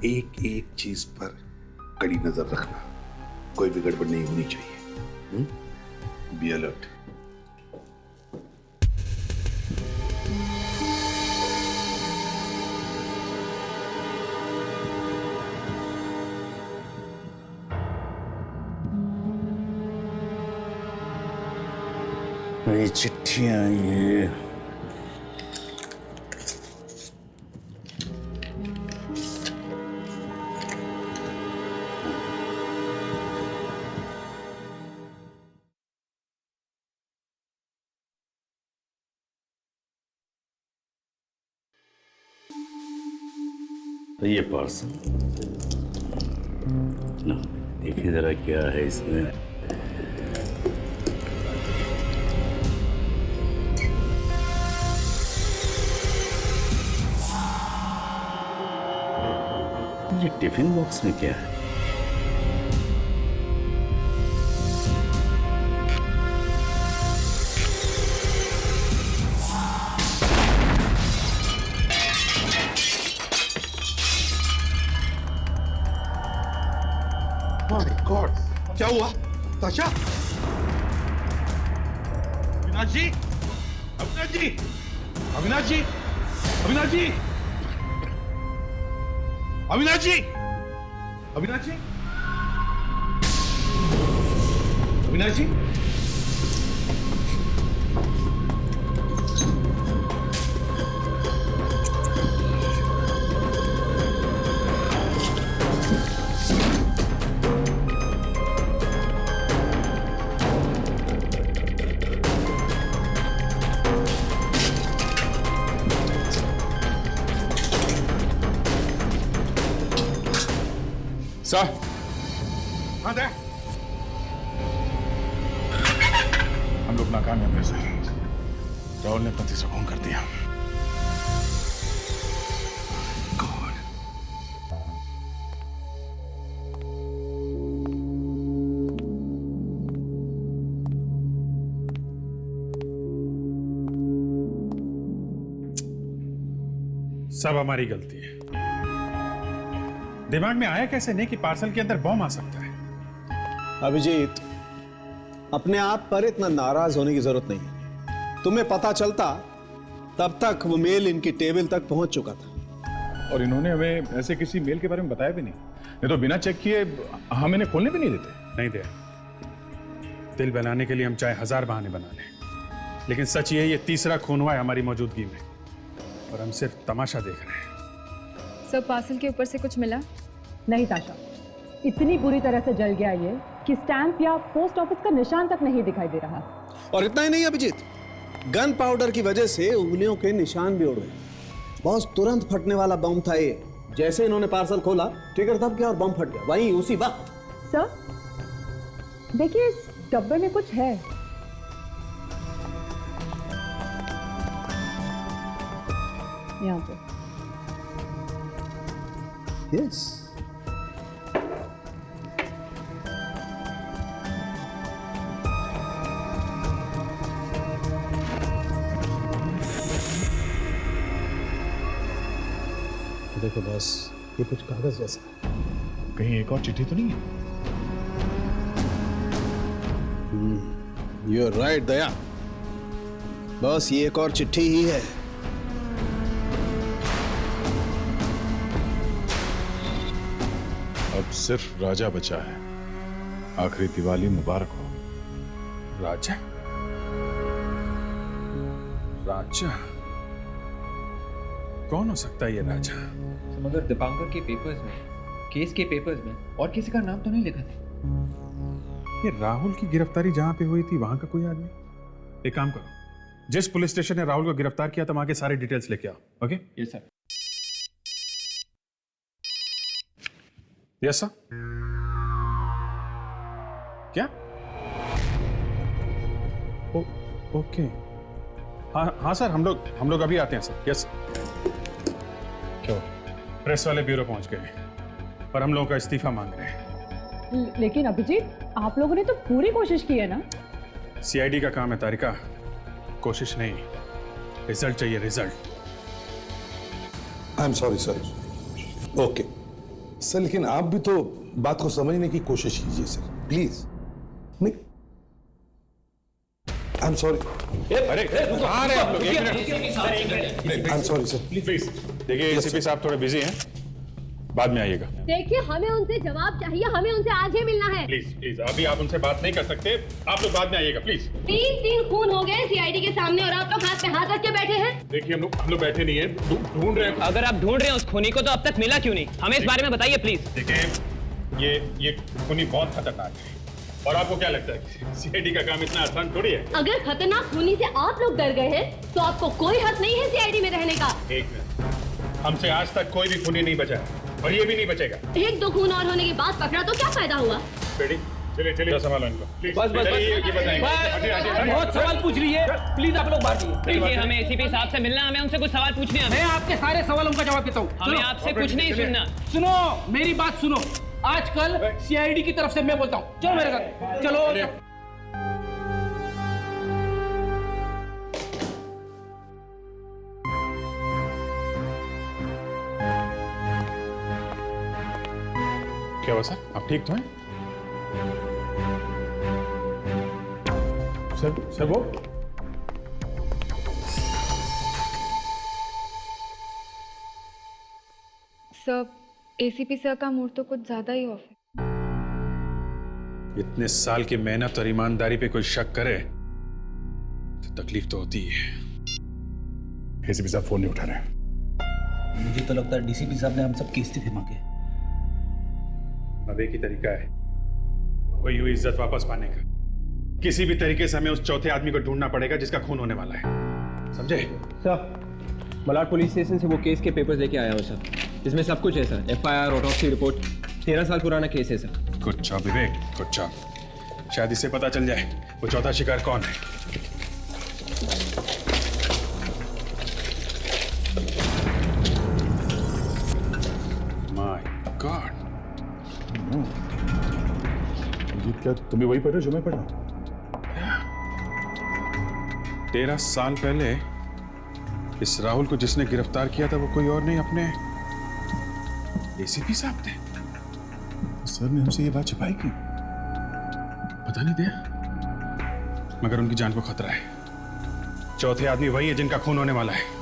Speaker 3: एक एक चीज पर कड़ी नजर रखना, कोई भी गड़बड़ नहीं होनी चाहिए। Be alert.
Speaker 21: ये चिट्ठियां ये ये पार्सल ना, देखिए जरा क्या है इसमें। ये टिफिन बॉक्स में क्या है?
Speaker 3: माय गॉड, क्या हुआ? ताशा, अविनाश जी, अविनाश जी, अविनाश जी, अविनाश जी, अविनाश जी, अविनाश जी, अविनाश जी,
Speaker 18: सर,
Speaker 3: हाँ दे।
Speaker 18: हम लोग नाकामयाब हैं सर। राहुल ने पति से फोन कर दिया।
Speaker 19: सब हमारी गलती है।
Speaker 7: दिमाग में आया कैसे नहीं कि पार्सल के अंदर बॉम्ब आ सकता है?
Speaker 17: अभिजीत, अपने आप पर इतना नाराज होने की जरूरत नहीं है। तुम्हें पता चलता तब तक वो मेल इनकी टेबल तक पहुंच चुका था।
Speaker 18: और इन्होंने हमें ऐसे किसी मेल के बारे में बताया भी नहीं। ये तो बिना चेक किए हम इन्हें खोलने भी नहीं देते।
Speaker 7: नहीं दे। दिल बनाने के लिए हम चाहे 1000 बहाने बना लें, लेकिन सच ये तीसरा खून हुआ है हमारी मौजूदगी में, और हम सिर्फ तमाशा देख रहे हैं।
Speaker 12: सर, पार्सल के ऊपर से कुछ मिला?
Speaker 10: नहीं ताशा, इतनी बुरी तरह से जल गया ये कि स्टैंप या पोस्ट ऑफिस का निशान तक नहीं दिखाई दे रहा।
Speaker 17: और इतना ही नहीं अभिजीत, गन पाउडर की वजह से उंगलियों के निशान भी उड़ गए। बहुत तुरंत फटने वाला बम था ये। जैसे इन्होंने पार्सल खोला, ट्रिगर दब गया और बम फट गया वहीं उसी वक्त।
Speaker 10: सर देखिए, इस डब्बे में कुछ है। यहाँ पे।
Speaker 17: यस। देखो बॉस, ये कुछ कागज जैसा है।
Speaker 18: कहीं एक और चिट्ठी तो नहीं है?
Speaker 17: यू आर राइट दया, बस ये एक और चिट्ठी ही है।
Speaker 18: अब सिर्फ राजा बचा है। आखिरी दिवाली मुबारक हो।
Speaker 7: राजा? राजा कौन हो सकता है ये राजा?
Speaker 13: मगर दीपांकर के पेपर्स में, केस के पेपर्स में और किसी का नाम तो नहीं लिखा था।
Speaker 7: ये राहुल की गिरफ्तारी जहां पे हुई थी वहां का कोई आदमी? एक काम करो, जिस पुलिस स्टेशन ने राहुल को गिरफ्तार किया था वहां के सारे डिटेल्स लेके आओ। Okay?
Speaker 13: Yes sir.
Speaker 7: Yes sir. क्या? ओके। हाँ सर, हम लोग अभी आते हैं सर। यस। क्यों? प्रेस वाले ब्यूरो पहुंच गए और हम लोगों का इस्तीफा मांग रहे हैं।
Speaker 10: लेकिन अभिजीत, आप लोगों ने तो पूरी कोशिश की है ना?
Speaker 7: सीआईडी का काम है तारिका, कोशिश नहीं, रिजल्ट चाहिए, result.
Speaker 3: I am sorry sir. Okay sir, लेकिन आप भी तो बात को समझने की कोशिश कीजिए सर, प्लीज। नहीं, आई एम सॉरी।
Speaker 7: अरे कहाँ रहे आप लोग? एक minute.
Speaker 3: I am sorry sir.
Speaker 7: Please देखिए, एसीपी साहब थोड़े बिजी हैं, बाद में आइएगा।
Speaker 6: देखिए, हमें उनसे जवाब चाहिए, हमें उनसे आज ही मिलना है।
Speaker 7: प्लीज अभी आप उनसे बात नहीं कर सकते, आप लोग बाद में आइएगा प्लीज।
Speaker 6: 3 खून हो गए सीआईडी के सामने और आप लोग हाथ पे हाथ रख के बैठे हैं।
Speaker 7: देखिए, हम लोग बैठे नहीं है, ढूंढ रहे हैं।
Speaker 2: अगर आप ढूंढ रहे हैं उस खूनी को तो अब तक मिला क्यों नहीं? हमें इस बारे में बताइए प्लीज।
Speaker 7: देखिए, ये खूनी बहुत खतरनाक है, और आपको क्या लगता है सीआईडी का काम इतना आसान थोड़ी है?
Speaker 6: अगर खतरनाक खूनी से आप लोग डर गए हैं तो आपको कोई हक नहीं है सीआईडी में रहने का।
Speaker 7: एक मिनट, हमसे आज तक कोई भी खूनी नहीं बचा और ये भी नहीं बचेगा।
Speaker 6: 1-2 खून और होने के बाद पकड़ा तो क्या फायदा हुआ?
Speaker 7: बेटी चलिए संभालो इनको।
Speaker 2: बस बहुत सवाल पूछ रही है, प्लीज आप लोग बात कीजिए। हमें एसीपी साहब से मिलना, हमें उनसे कुछ सवाल पूछने हैं।
Speaker 4: मैं आपके सारे सवालों का जवाब देता हूँ।
Speaker 2: हमें आपसे कुछ नहीं सुनना।
Speaker 4: सुनो, मेरी बात सुनो। आजकल सीआईडी की तरफ से मैं बोलता हूँ, चलो मेरे साथ, चलो।
Speaker 7: क्या हुआ सर, आप ठीक तो हैं? सर वो
Speaker 12: सर, एसीपी सर का मूड तो कुछ ज्यादा ही ऑफ है।
Speaker 7: इतने साल की मेहनत और ईमानदारी पे कोई शक करे तो तकलीफ तो होती है।
Speaker 18: एसीपी साहब फोन नहीं उठा रहे।
Speaker 9: मुझे तो लगता है डीसीपी साहब ने हम सब के इस्तीफे मांगे।
Speaker 7: अब एक ही तरीका है वही हुई इज्जत वापस पाने का। किसी भी तरीके से हमें उस चौथे आदमी को ढूंढना पड़ेगा जिसका खून होने वाला है, समझे?
Speaker 13: सर, मलाड पुलिस स्टेशन से वो केस के पेपर्स लेके आया हूँ सर। इसमें सब कुछ है सर, एफआईआर, ऑटोप्सी रिपोर्ट। 13 साल पुराना केस है सर।
Speaker 7: गुड जॉब विवेक, गुड जॉब। शायद इससे पता चल जाए वो चौथा शिकार कौन है। माय गॉड,
Speaker 18: जीत, क्या तुम भी वही पढ़ रहे हो जो मैं पढ़ रहा हूँ?
Speaker 7: 13 साल पहले इस राहुल को जिसने गिरफ्तार किया था वो कोई और नहीं, एसीपी साहब थे। सर ने हमसे ये बात छिपाई क्यों? पता नहीं दिया, मगर उनकी जान को खतरा है। चौथे आदमी वही है जिनका खून होने वाला है।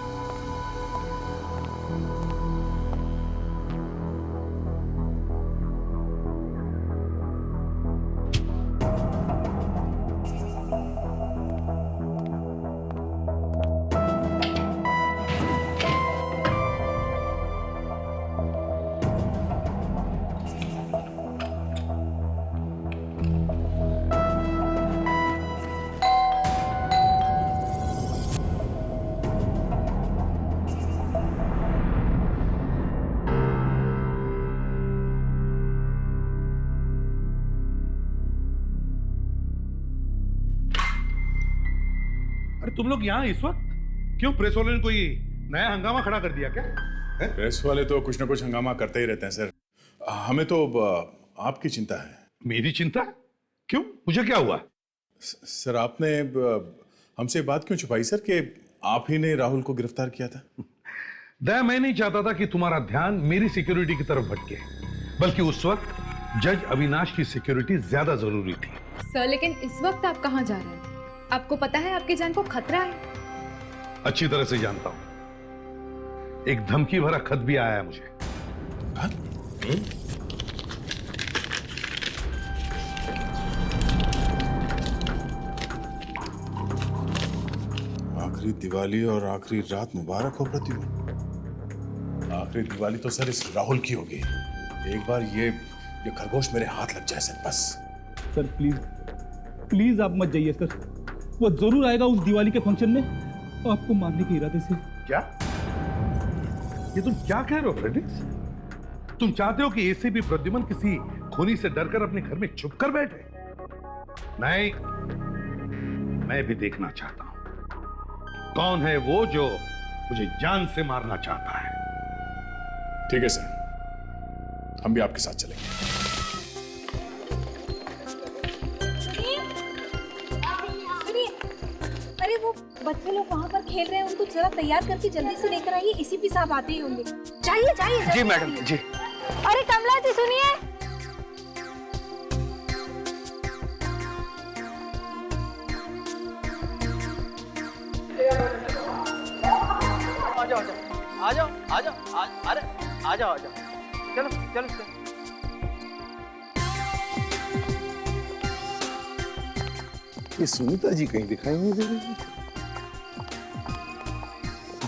Speaker 3: तुम लोग यहाँ इस वक्त क्यों? प्रेस वाले ने कोई नया हंगामा खड़ा कर दिया क्या?
Speaker 18: प्रेस वाले तो कुछ ना कुछ हंगामा करते ही रहते हैं सर। हमें तो आपकी चिंता है।
Speaker 3: मेरी चिंता? क्यों? मुझे क्या हुआ?
Speaker 18: सर आपने हमसे बात क्यों छुपाई सर कि आप ही ने राहुल को गिरफ्तार किया था?
Speaker 3: दया, मैं नहीं चाहता था कि तुम्हारा ध्यान मेरी सिक्योरिटी की तरफ भटके, बल्कि उस वक्त जज अविनाश की सिक्योरिटी ज्यादा जरूरी थी।
Speaker 12: सर लेकिन इस वक्त आप कहाँ जा रहे हैं? आपको पता है आपकी जान को खतरा है।
Speaker 3: अच्छी तरह से जानता हूं। एक धमकी भरा खत भी आया है मुझे।
Speaker 18: आखिरी दिवाली और आखिरी रात मुबारक हो प्रद्युम्न। आखिरी दिवाली तो सर इस राहुल की होगी। एक बार ये खरगोश मेरे हाथ लग जाए सर, बस।
Speaker 4: सर प्लीज प्लीज आप मत जाइए सर, वो जरूर आएगा उस दिवाली के फंक्शन में आपको मारने के इरादे से।
Speaker 3: क्या? ये तुम क्या कह रहे हो फ्रेडिक्स? तुम चाहते हो कि एसीपी प्रद्युम्न किसी खूनी से डरकर अपने घर में छुप कर बैठे? नहीं, मैं भी देखना चाहता हूं कौन है वो जो मुझे जान से मारना चाहता है।
Speaker 18: ठीक है सर, हम भी आपके साथ चलेंगे।
Speaker 14: अरे वो बच्चे लोग वहाँ पर खेल रहे हैं, उनको जरा तैयार करके जल्दी से लेकर आइए, एसीपी साहब आते ही होंगे। चाहिए चाहिए।
Speaker 8: जी मैडम जी।
Speaker 14: अरे कमला जी सुनिए।
Speaker 8: आ जाओ आ जाओ आ जाओ अरे आ जाओ चलो चलो चलो।
Speaker 3: ये सुनीता जी कहीं दिखाई नहीं दे रही।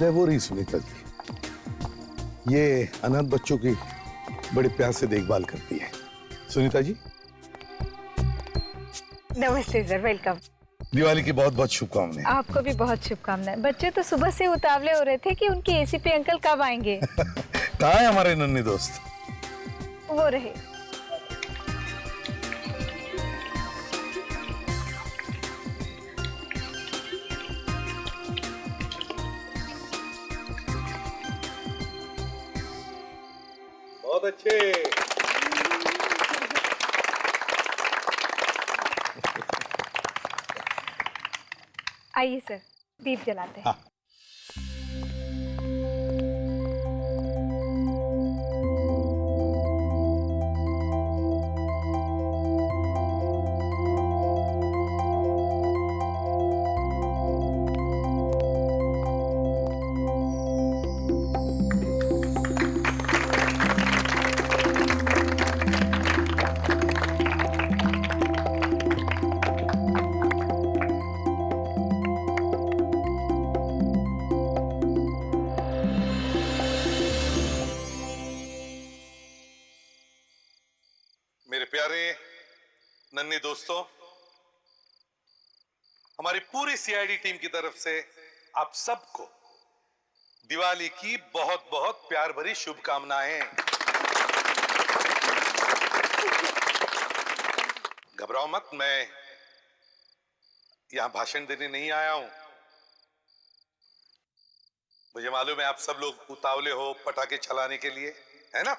Speaker 3: वो रही सुनीता जी, ये अनाथ बच्चों की बड़े प्यार से देखभाल करती है। सुनीता जी
Speaker 22: नमस्ते सर, वेलकम।
Speaker 3: दिवाली की बहुत बहुत शुभकामनाएं।
Speaker 22: आपको भी बहुत शुभकामनाएं। बच्चे तो सुबह से उतावले हो रहे थे कि उनके एसीपी अंकल कब आएंगे।
Speaker 3: कहाँ है हमारे नन्हे दोस्त?
Speaker 22: वो रहे।
Speaker 3: बहुत अच्छे।
Speaker 22: आइए सर, दीप जलाते हैं।
Speaker 3: नन्हे दोस्तों, हमारी पूरी सीआईडी टीम की तरफ से आप सबको दिवाली की बहुत बहुत प्यार भरी शुभकामनाएं। घबराओ मत, मैं यहां भाषण देने नहीं आया हूं। मुझे मालूम है आप सब लोग उतावले हो पटाखे चलाने के लिए, है ना?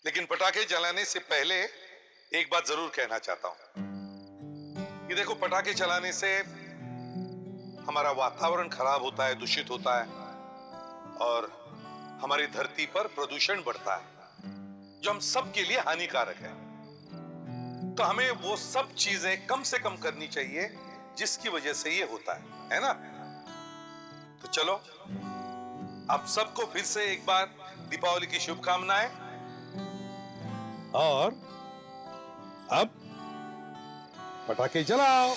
Speaker 3: लेकिन पटाखे जलाने से पहले एक बात जरूर कहना चाहता हूं। ये देखो, पटाखे चलाने से हमारा वातावरण खराब होता है, दूषित होता है, और हमारी धरती पर प्रदूषण बढ़ता है जो हम सब के लिए हानिकारक है। तो हमें वो सब चीजें कम से कम करनी चाहिए जिसकी वजह से ये होता है ना? तो चलो आप सबको फिर से एक बार दीपावली की शुभकामनाएं। और अब पटाखे जलाओ।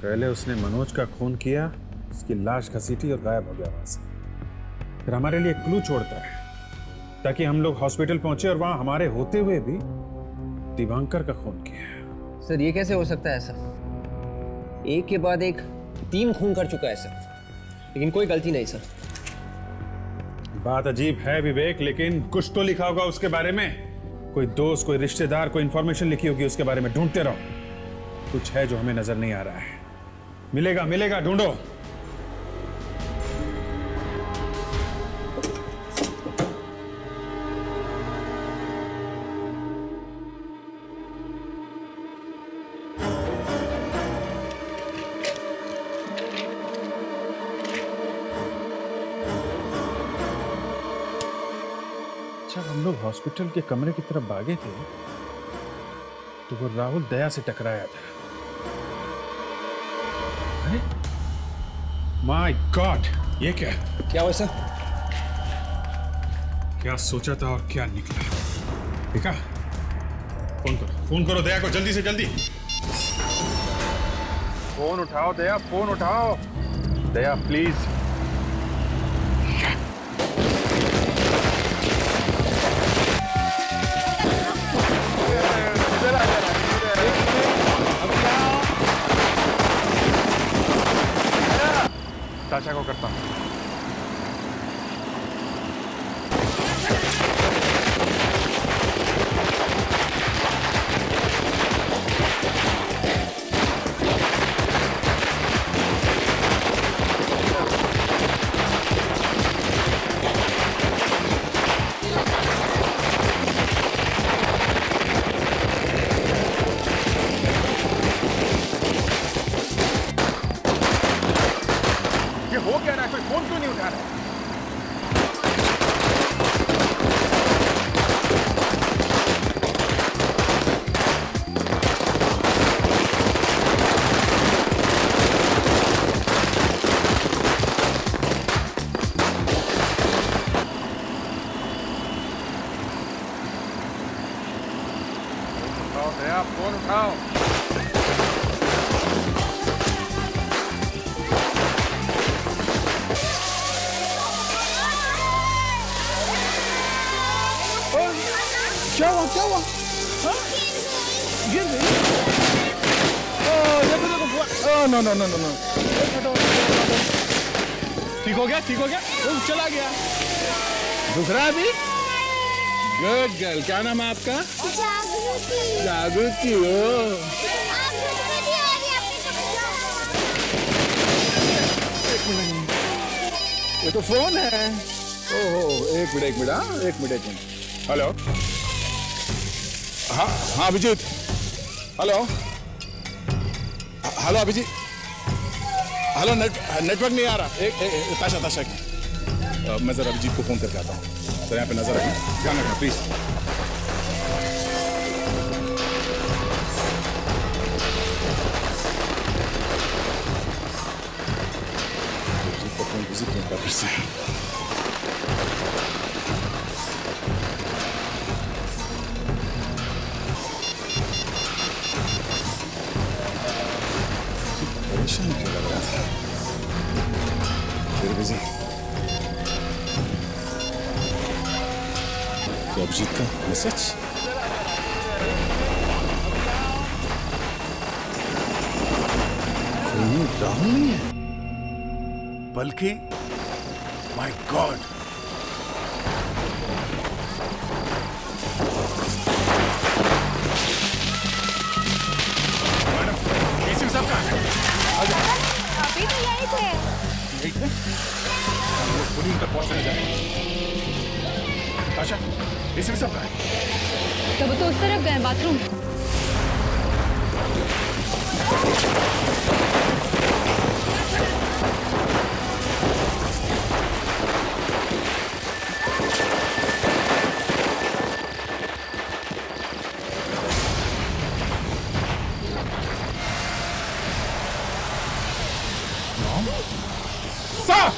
Speaker 7: पहले उसने मनोज का खून किया, उसकी लाश घसीटी और गायब हो गया वहां से। फिर हमारे लिए क्लू छोड़ता है ताकि हम लोग हॉस्पिटल पहुंचे और वहां हमारे होते हुए भी दिवांकर का खून किया।
Speaker 13: सर ये कैसे हो सकता है सर? एक के बाद एक 3 खून कर चुका है सर, लेकिन कोई गलती नहीं सर।
Speaker 7: बात अजीब है विवेक, लेकिन कुछ तो लिखा होगा उसके बारे में। कोई दोस्त, कोई रिश्तेदार, कोई इंफॉर्मेशन लिखी होगी उसके बारे में। ढूंढते रहो, कुछ है जो हमें नजर नहीं आ रहा है। मिलेगा मिलेगा, ढूंढो। जब हम लोग हॉस्पिटल के कमरे की तरफ भागे थे तो वो राहुल दया से टकराया था। अरे माय गॉड, ये क्या हुआ सर? क्या सोचा था और क्या निकला? देखा? फोन करो दया को, जल्दी से जल्दी।
Speaker 19: फोन उठाओ दया, फोन उठाओ दया प्लीज। चाचा को करता हूँ। हो क्या रहा है? कोई फोन क्यों नहीं उठा रहा है? उठाओ दया, फोन उठाओ।
Speaker 7: क्या हुआ? क्या हुआ? गिर गई? देखो no no no no no. ठीक हो गया? ठीक हो गया? चला गया। दुख रहा अभी? Good girl. क्या नाम है आपका? जागृति। जागृति हो। ये तो फोन है। ओहो, एक मिनट। हेलो। हाँ Abhijit. Hello Abhijit. Hello, network नहीं आ रहा। एक ताशा मैं जरा अभिजीत को फोन करके आता हूँ। तो यहाँ पे नजर रखना, ध्यान रखना प्लीज। अभिजीत का फोन बिजी क्यों कर रहा है? परेशान क्यों लग रहा था? फिर बिजी। क्या अभिजीत का मैसेज? राहुल नहीं है
Speaker 18: बल्कि माय गॉड, मैडम एसीपी साहब कहाँ हैं?
Speaker 22: अभी तो यही थे।
Speaker 18: यही थे? हम लोग पुलिस तक पहुंचने जा रहे हैं। आशा, एसीपी साहब कहाँ हैं?
Speaker 12: सब तो उस तरफ गए बाथरूम।
Speaker 18: साहब!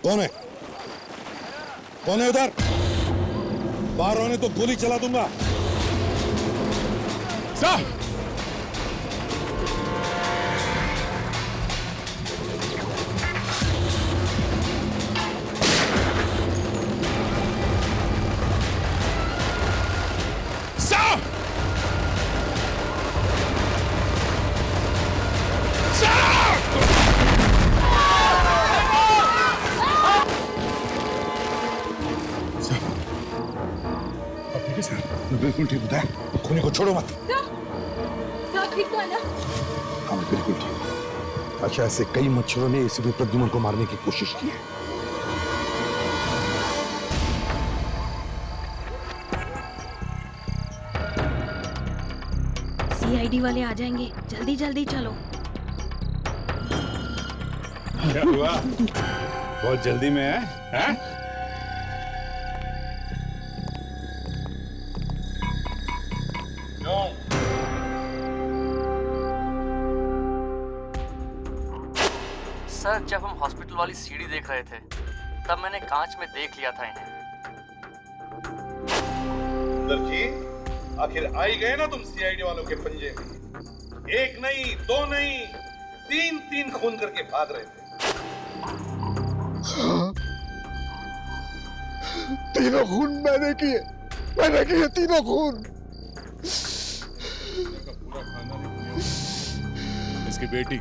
Speaker 3: कौन है? कौन है उधर? बाहर होने तो गोली चला दूंगा।
Speaker 18: साहब! साहब!
Speaker 3: बिल्कुल ठीक होता है, खूनी को छोड़ो मत।
Speaker 22: ठीक तो है ना?
Speaker 3: हाँ बिल्कुल ठीक। अच्छा, ऐसे कई मच्छरों ने एसीपी प्रद्युमन को मारने की कोशिश की है।
Speaker 14: सीआईडी वाले आ जाएंगे, जल्दी जल्दी चलो।
Speaker 18: क्या हुआ? बहुत जल्दी में है? हैं?
Speaker 8: सर, जब हम हॉस्पिटल वाली सीढ़ी देख रहे थे तब मैंने कांच में देख लिया था इन्हें।
Speaker 3: सुंदर जी, आखिर आ ही गए ना तुम सीआईडी वालों के पंजे में। एक नहीं, दो नहीं, तीन खून करके भाग रहे थे।
Speaker 15: तीनों खून मैंने किए, तीनों खून।
Speaker 18: इसकी बेटी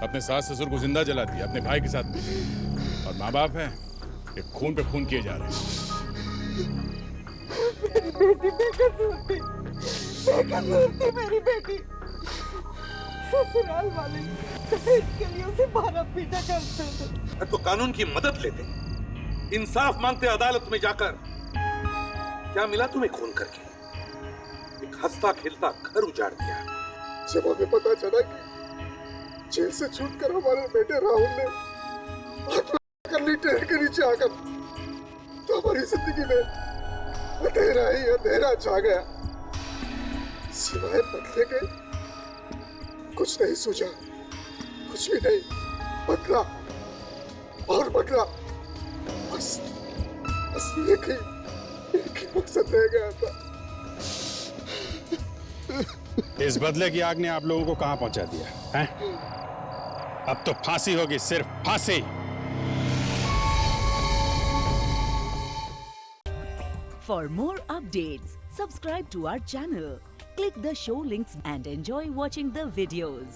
Speaker 18: अपने सास ससुर को जिंदा जला दिया अपने भाई के साथ में, और माँ बाप हैं ये खून पे खून किए जा रहे हैं।
Speaker 16: मेरी बेटी बेकसूर थी, मेरी बेटी। ससुराल वाले इसके लिए उसे मारा पीटा करते थे।
Speaker 3: तो कानून की मदद लेते, इंसाफ मांगते अदालत में जाकर। क्या मिला तुम्हें खून करके? एक हंसता खेलता घर उजाड़ दिया।
Speaker 15: जब हमें पता चला कि जेल से छूटकर हमारे बेटे राहुल ने आत्महत्या टेढ़ के नीचे आकर, तो हमारी जिंदगी में अंधेरा ही अंधेरा छा गया। सिवाय बदले के कुछ नहीं सूझा, कुछ भी नहीं। बदला और बदला, बस एक ही मकसद रह गया था।
Speaker 18: इस बदले की आग ने आप लोगों को कहां पहुंचा दिया है? अब तो फांसी होगी, सिर्फ फांसी।
Speaker 5: For more updates, subscribe to our channel, click the show links and enjoy watching the videos.